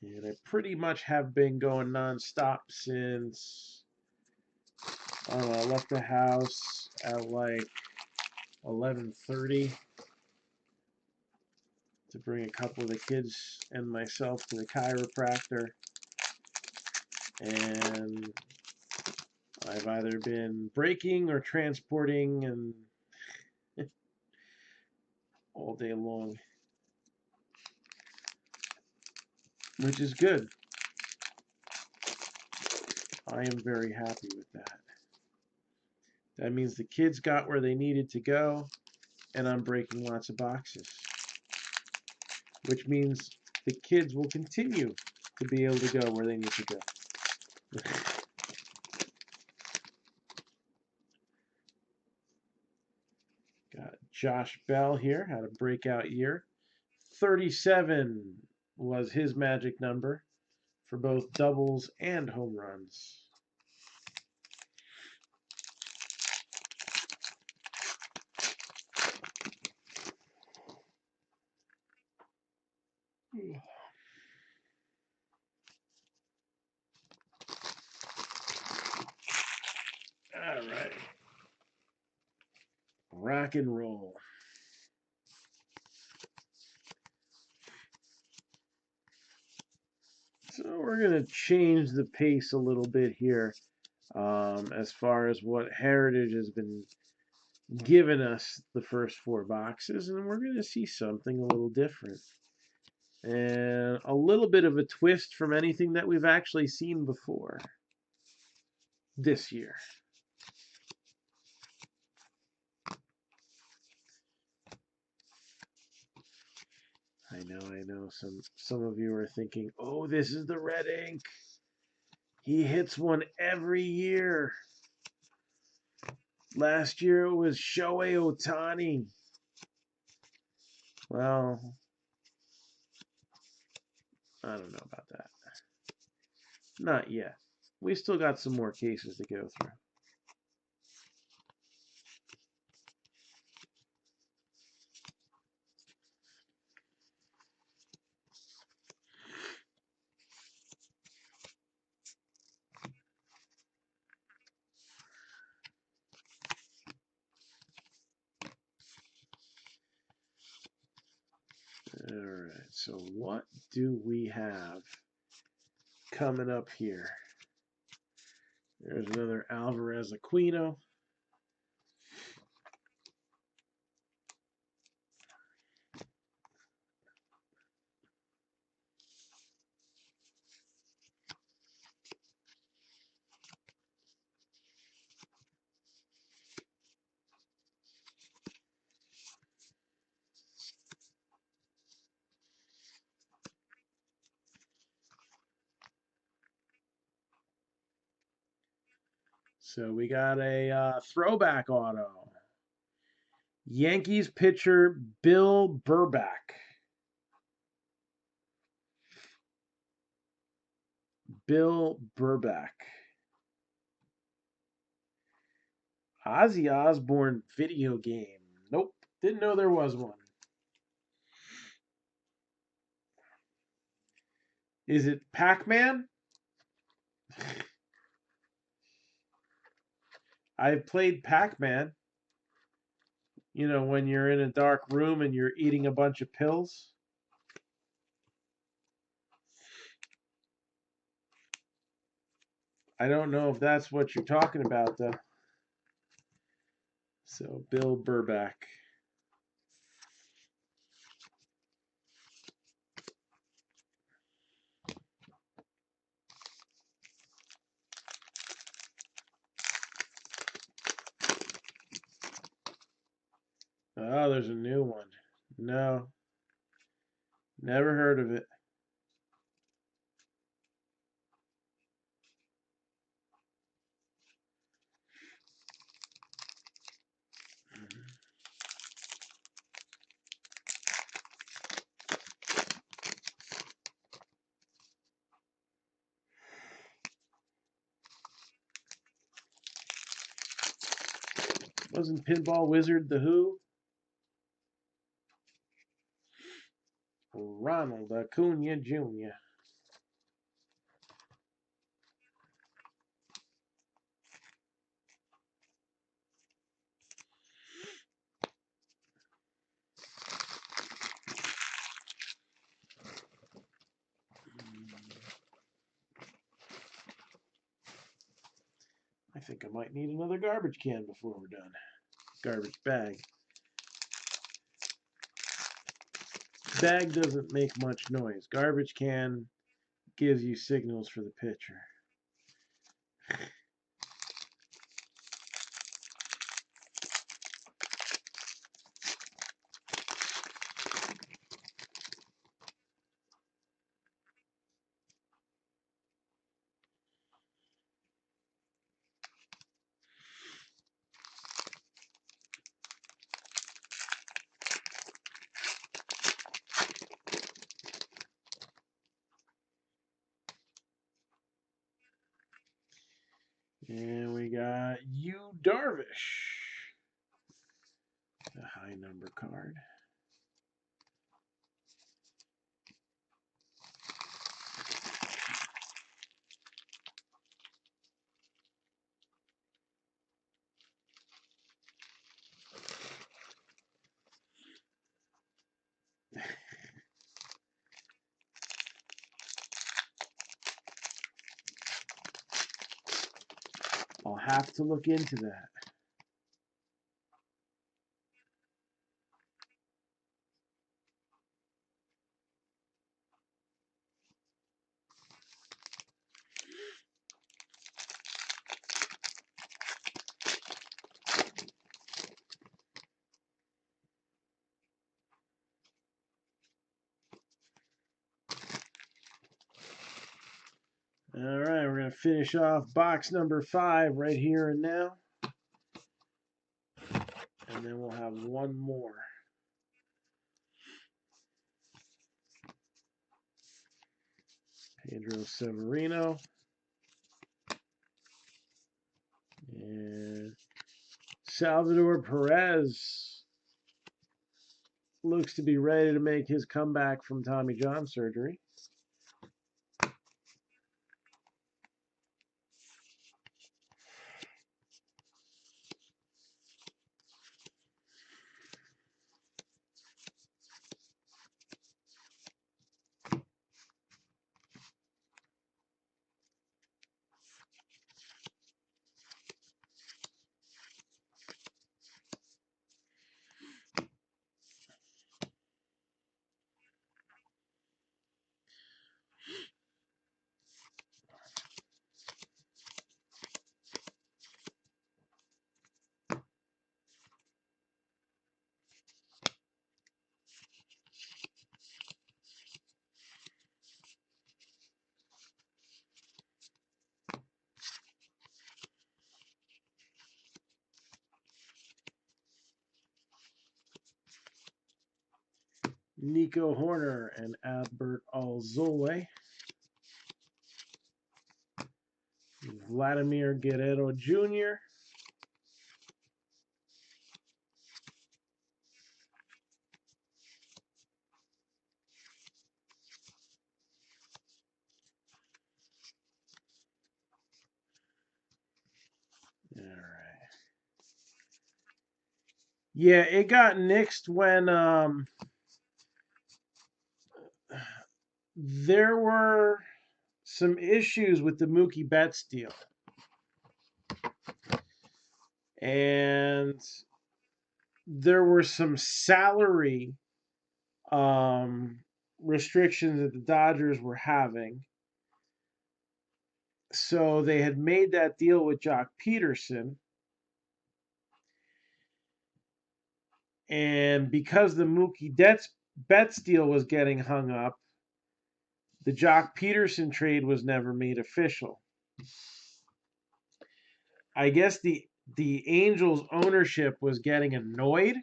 And I pretty much have been going nonstop since, I don't know, I left the house at like 11:30 to bring a couple of the kids and myself to the chiropractor. And I've either been breaking or transporting and all day long, which is good. I am very happy with that. That means the kids got where they needed to go, and I'm breaking lots of boxes, which means the kids will continue to be able to go where they need to go. Got Josh Bell here, had a breakout year. 37 was his magic number for both doubles and home runs. All right. Rock and roll. So we're going to change the pace a little bit here as far as what Heritage has been giving us the first 4 boxes, and we're going to see something a little different. And a little bit of a twist from anything that we've actually seen before this year. I know. Some of you are thinking, oh, this is the red ink. He hits one every year. Last year it was Shohei Ohtani. Well, I don't know about that. Not yet. We still got some more cases to go through. All right, so what do we have coming up here? There's another Alvarez Aquino. So we got a throwback auto. Yankees pitcher Bill Burback. Bill Burback. Ozzy Osbourne video game. Nope, didn't know there was one. Is it Pac-Man? I've played Pac-Man. You know, when you're in a dark room and you're eating a bunch of pills. I don't know if that's what you're talking about, though. So, Bill Burback. Oh, there's a new one. No. Never heard of it. Wasn't Pinball Wizard the Who? Ronald Acuna Jr. think I might need another garbage can before we're done. Garbage bag. Bag doesn't make much noise. Garbage can gives you signals for the pitcher. And we got Yu Darvish, the high number card. I'll have to look into that. All right, we're going to finish off box number 5 right here and now. And then we'll have one more. Pedro Severino. And Salvador Perez looks to be ready to make his comeback from Tommy John surgery. Nico Horner and Albert Alzolay. Vladimir Guerrero Jr. All right. Yeah, it got nixed when there were some issues with the Mookie Betts deal. And there were some salary restrictions that the Dodgers were having. So they had made that deal with Jock Peterson. And because the Mookie Betts deal was getting hung up, the Jock Peterson trade was never made official. I guess the Angels ownership was getting annoyed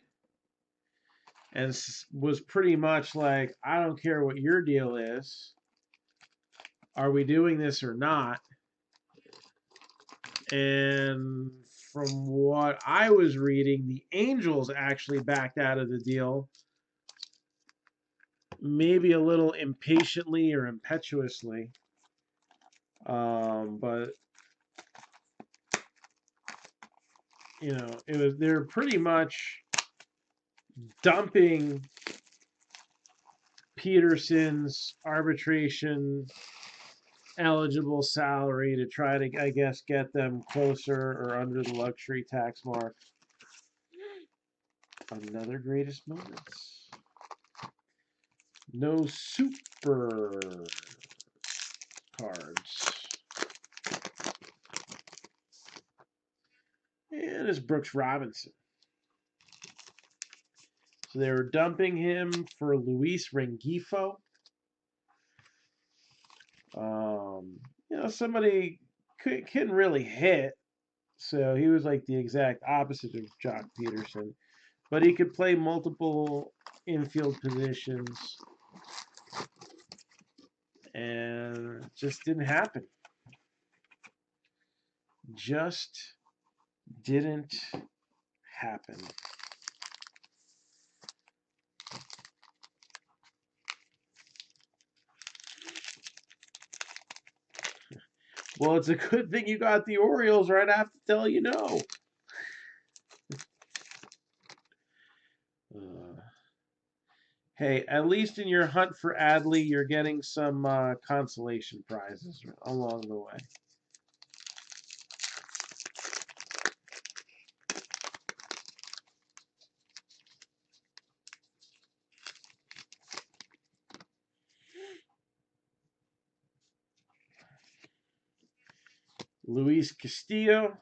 and was pretty much like, I don't care what your deal is. Are we doing this or not? And from what I was reading, the Angels actually backed out of the deal, maybe a little impatiently or impetuously. But you know, they're pretty much dumping Peterson's arbitration eligible salary to try to, I guess, get them closer or under the luxury tax mark. Another greatest moments. No super cards. And it's Brooks Robinson. So they were dumping him for Luis Rengifo. You know, somebody couldn't really hit. So he was like the exact opposite of Jock Peterson. But he could play multiple infield positions. And it just didn't happen. Just didn't happen. Well, it's a good thing you got the Orioles, right? I have to tell you no. Hey, at least in your hunt for Adley, you're getting some consolation prizes along the way. Luis Castillo.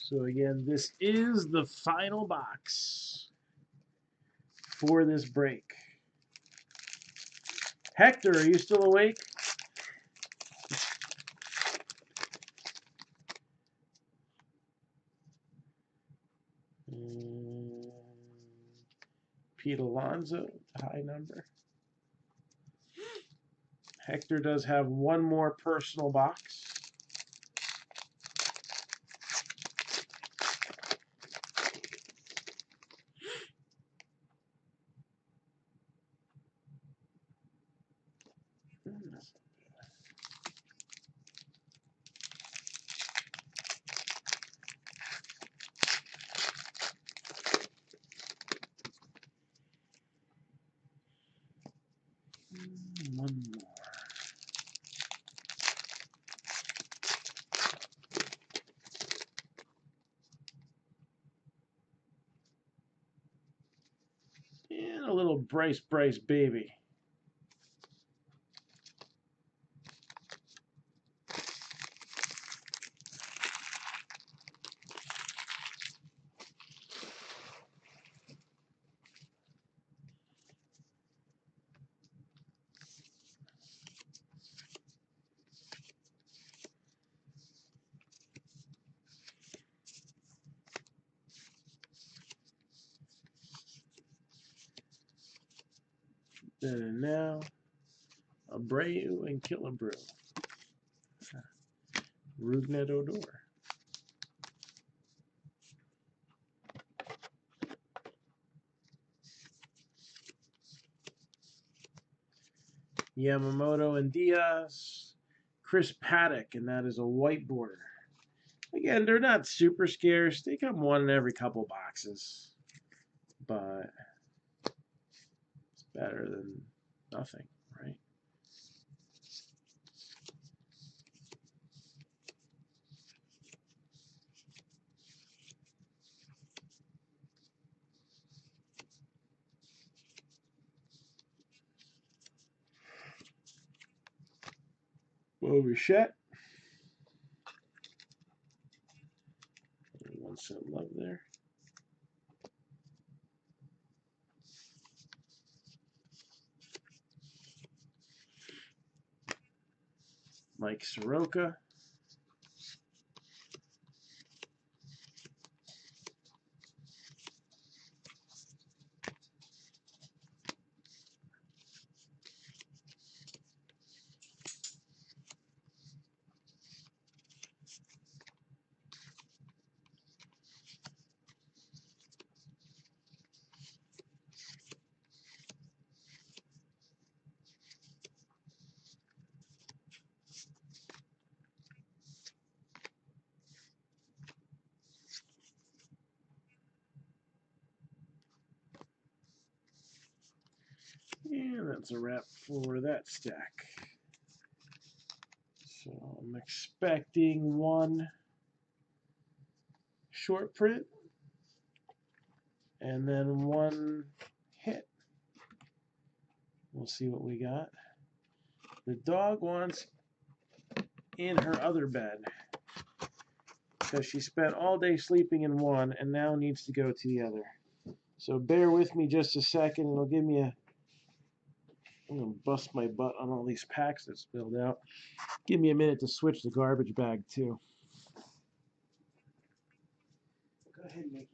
So again, this is the final box for this break. Hector, are you still awake? Pete Alonso, high number. Hector does have one more personal box. One more. And a little Bryce baby. Then and now, Abreu and Killebrew. Rougned Odor. Yamamoto and Diaz. Chris Paddock, and that is a white border. Again, they're not super scarce. They come one in every couple boxes. But it's better than nothing, right? Bo Bichette. 1 cent love there. Mike Soroka. that's a wrap for that stack. So I'm expecting one short print and then one hit. We'll see what we got. The dog wants in her other bed because she spent all day sleeping in one and now needs to go to the other. So bear with me just a second. It'll give me a... I'm going to bust my butt on all these packs that spilled out. Give me a minute to switch the garbage bag too. Go ahead, Mickey.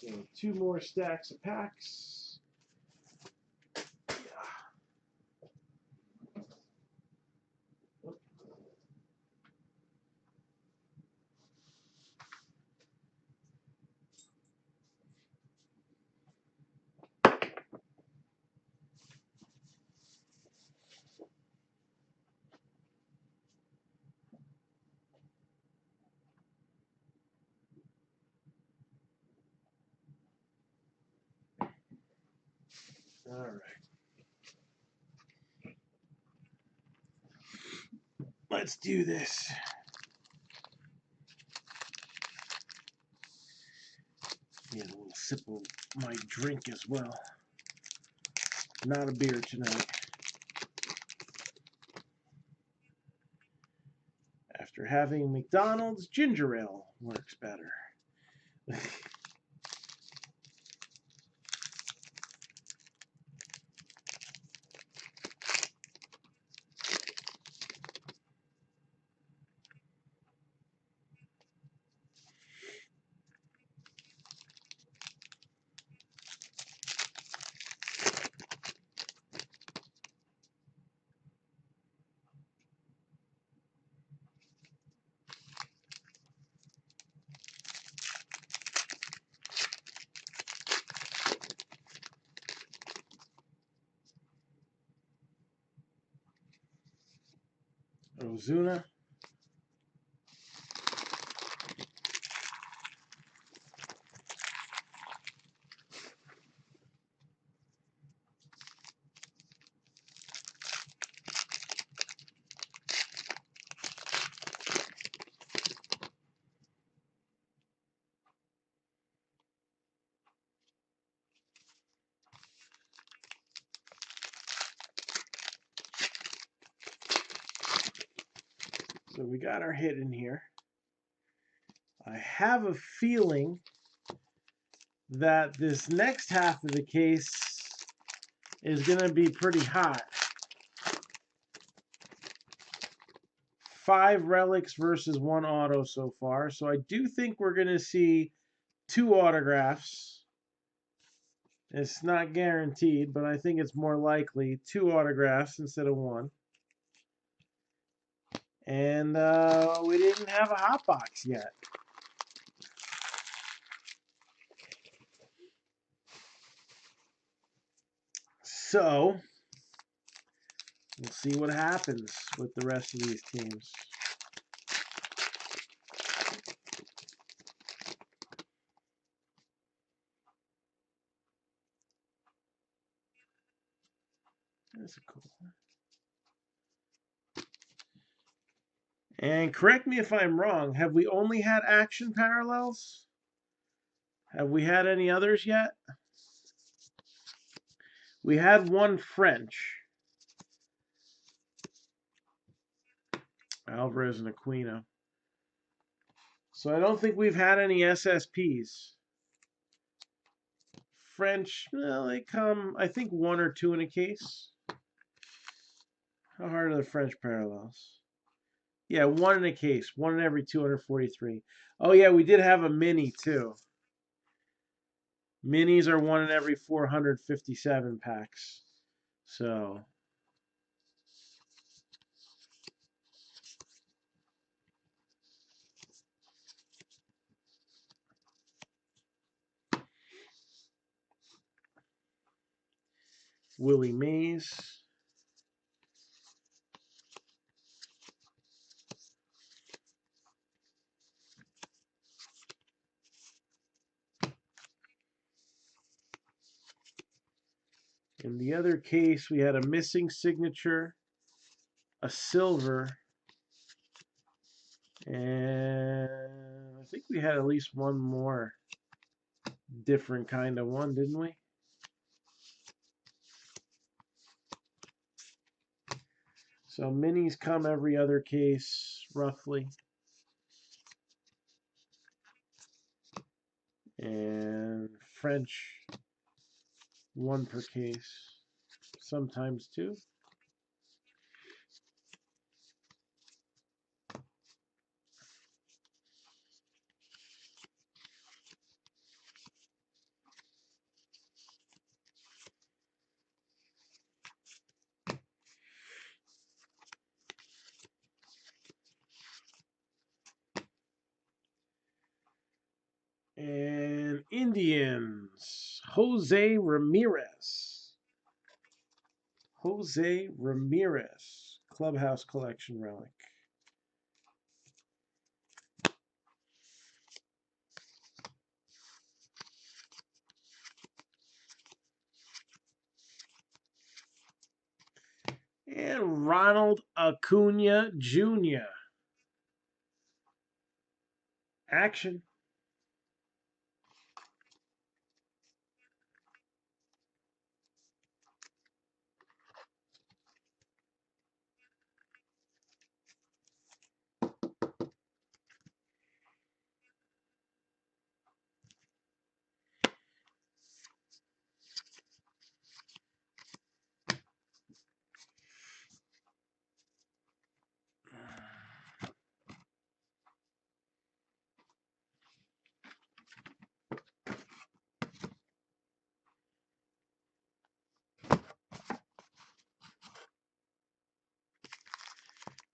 So 2 more stacks of packs. All right. Let's do this. Get a little sip of my drink as well. Not a beer tonight. After having McDonald's, ginger ale works better. Ozuna. So we got our hit in here. I have a feeling that this next half of the case is going to be pretty hot. 5 relics versus 1 auto so far. So I do think we're going to see 2 autographs. It's not guaranteed, but I think it's more likely 2 autographs instead of 1. And we didn't have a hot box yet. So we'll see what happens with the rest of these teams. That's a cool one. And correct me if I'm wrong, have we only had action parallels? Have we had any others yet? We had 1 French. Alvarez and Aquino. So I don't think we've had any SSPs. French, well, they come, I think 1 or 2 in a case. How hard are the French parallels? Yeah, 1 in a case. 1 in every 243. Oh, yeah, we did have a mini, too. Minis are 1 in every 457 packs. So Willie Mays. In the other case, we had a missing signature, a silver, and I think we had at least one more different kind of one, didn't we? So minis come every other case, roughly. And French, one per case, sometimes two. And Indians, Jose Ramirez. Jose Ramirez, Clubhouse Collection relic. And Ronald Acuna Jr. Action.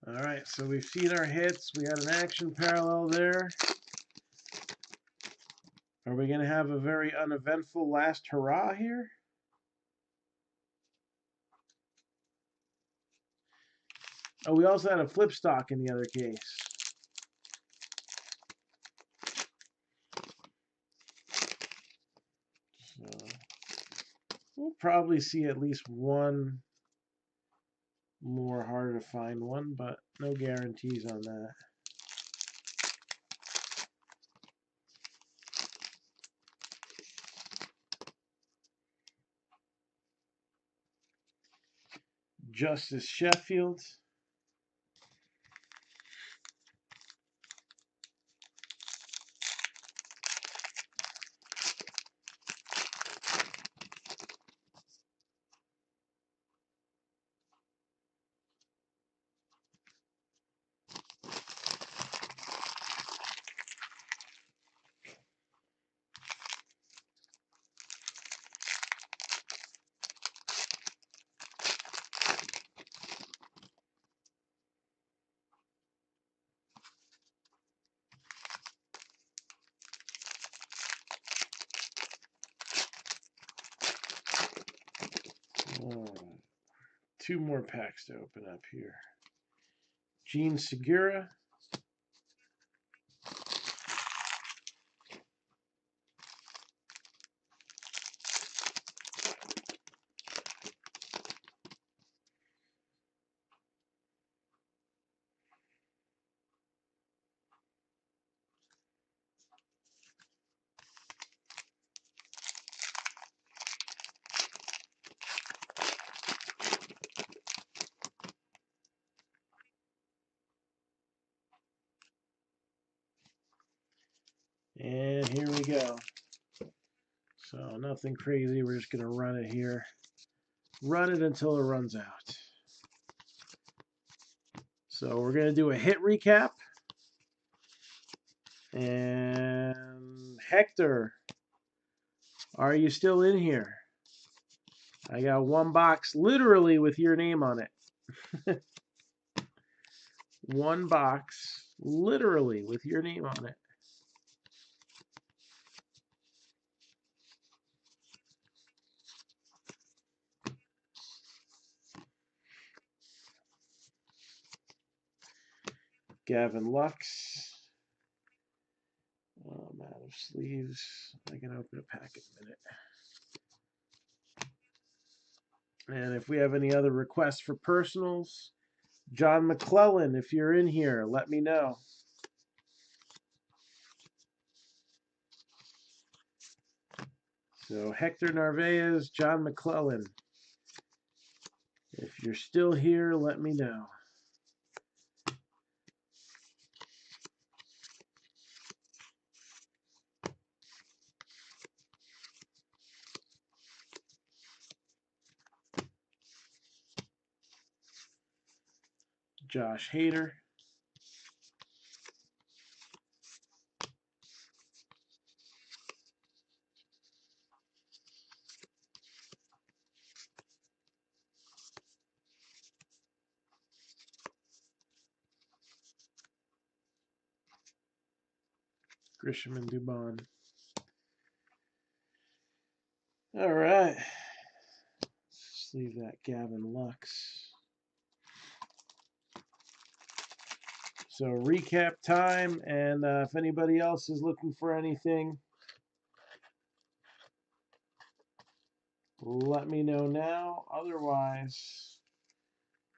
All right, so we've seen our hits. We had an action parallel there. Are we going to have a very uneventful last hurrah here? Oh, we also had a flip stock in the other case. So we'll probably see at least one more harder to find one, but no guarantees on that. Justice Sheffield. Two more packs to open up here. Gene Segura. And here we go. So nothing crazy. We're just going to run it here. Run it until it runs out. So we're going to do a hit recap. And Hector, are you still in here? I got one box literally with your name on it. One box literally with your name on it. Gavin Lux. Oh, I'm out of sleeves. I can open a pack in a minute. And if we have any other requests for personals, John McClellan, if you're in here, let me know. So Hector Narvaez, John McClellan. If you're still here, let me know. Josh Hader. Grisham and Dubon. All right. Let's leave that Gavin Lux. So recap time, and if anybody else is looking for anything, let me know now. Otherwise,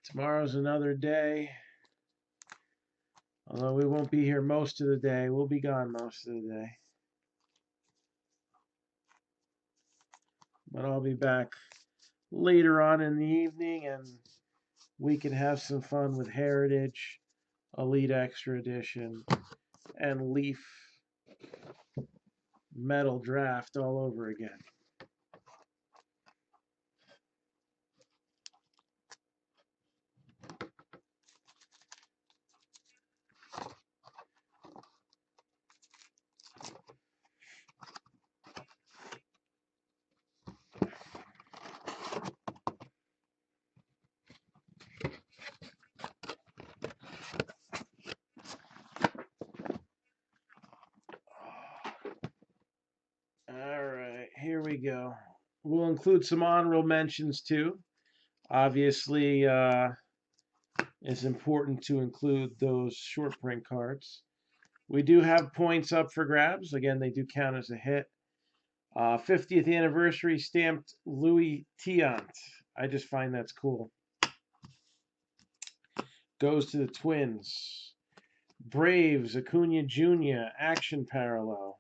tomorrow's another day. Although we won't be here most of the day. We'll be gone most of the day. But I'll be back later on in the evening, and we can have some fun with Heritage, Elite Extra Edition, and Leaf Metal Draft all over again. All right, here we go. We'll include some honorable mentions too. Obviously, it's important to include those short print cards. We do have points up for grabs. Again, they do count as a hit. 50th anniversary stamped Louis Tiant. I just find that's cool. Goes to the Twins. Braves, Acuna Jr., Action Parallel.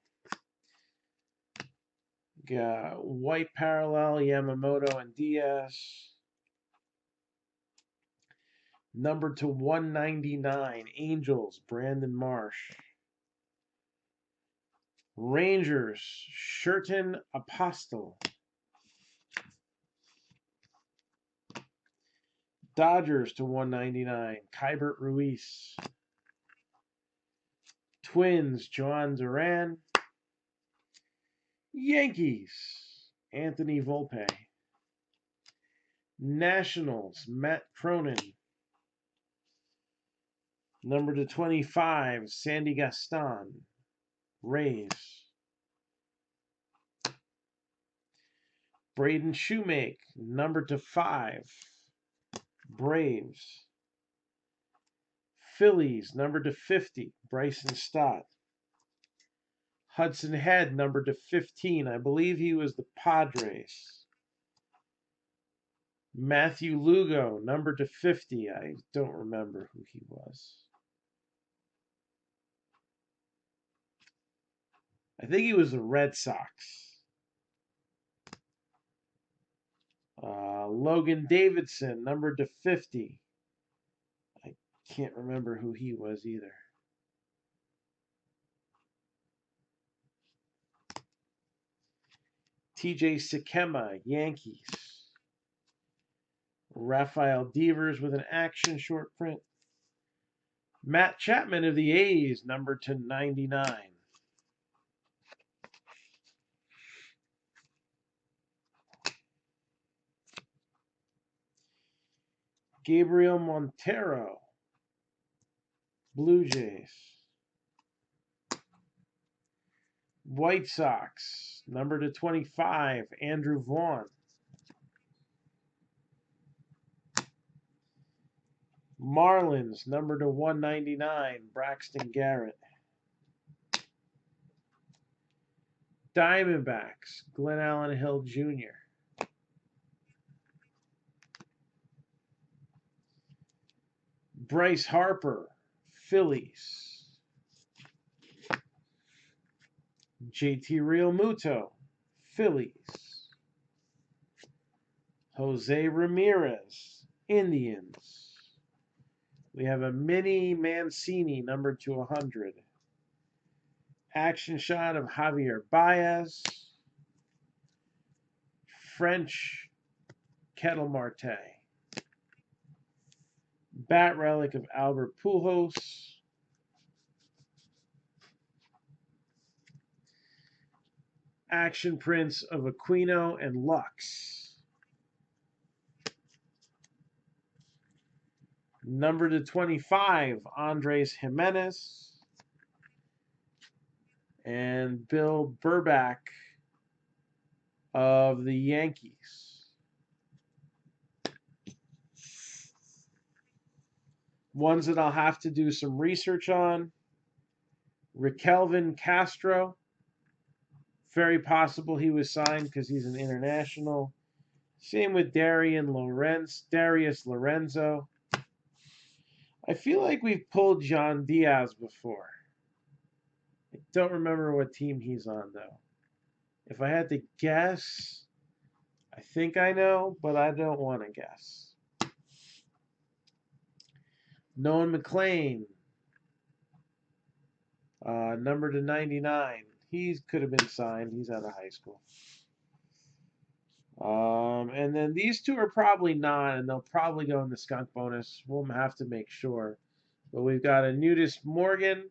Got White Parallel, Yamamoto and Diaz. Numbered to 199, Angels, Brandon Marsh. Rangers, Sherten Apostle. Dodgers to 199, Keibert Ruiz. Twins, John Duran. Yankees, Anthony Volpe. Nationals, Matt Cronin. Number to 25, Sandy Gaston. Rays. Braden Shoemake, number to 5. Braves. Phillies, number to 50. Bryson Stott. Hudson Head, number to 15. I believe he was the Padres. Matthew Lugo, number to 50. I don't remember who he was. I think he was the Red Sox. Logan Davidson, number to 50. I can't remember who he was either. TJ Sekema, Yankees. Rafael Devers with an action short print. Matt Chapman of the A's, number to 99. Gabriel Montero, Blue Jays. White Sox, number to 25, Andrew Vaughn. Marlins, number to 199, Braxton Garrett. Diamondbacks, Glenn Allen Hill Jr. Bryce Harper, Phillies. JT Realmuto, Phillies. Jose Ramirez, Indians. We have a mini Mancini, number to 100. Action shot of Javier Baez. French Ketel Marte. Bat relic of Albert Pujols. Action prints of Aquino and Lux. Number to 25, Andres Jimenez. And Bill Burback of the Yankees. Ones that I'll have to do some research on. Raquelvin Castro. Very possible he was signed because he's an international. Same with Darius Lorenzo. I feel like we've pulled John Diaz before. I don't remember what team he's on, though. If I had to guess, I think I know, but I don't want to guess. Nolan McLean, number to 99. He could have been signed. He's out of high school. And then these two are probably not, and they'll probably go in the skunk bonus. We'll have to make sure. But we've got a Nudis Morgan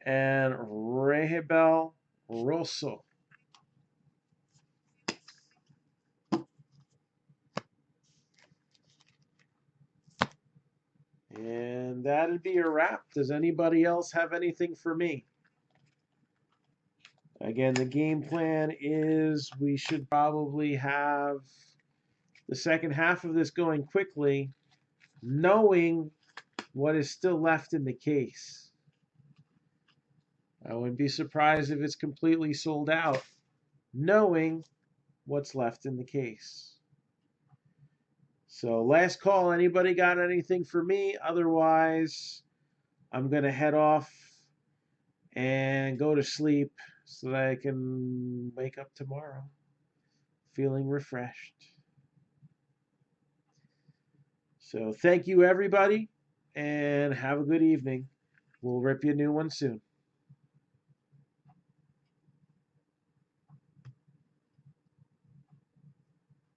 and Rehebel Rosso. And that'd be a wrap. Does anybody else have anything for me? Again, the game plan is we should probably have the second half of this going quickly, knowing what is still left in the case. I wouldn't be surprised if it's completely sold out, knowing what's left in the case. So last call, anybody got anything for me? Otherwise, I'm going to head off and go to sleep so that I can wake up tomorrow feeling refreshed. So thank you, everybody, and have a good evening. We'll rip you a new one soon.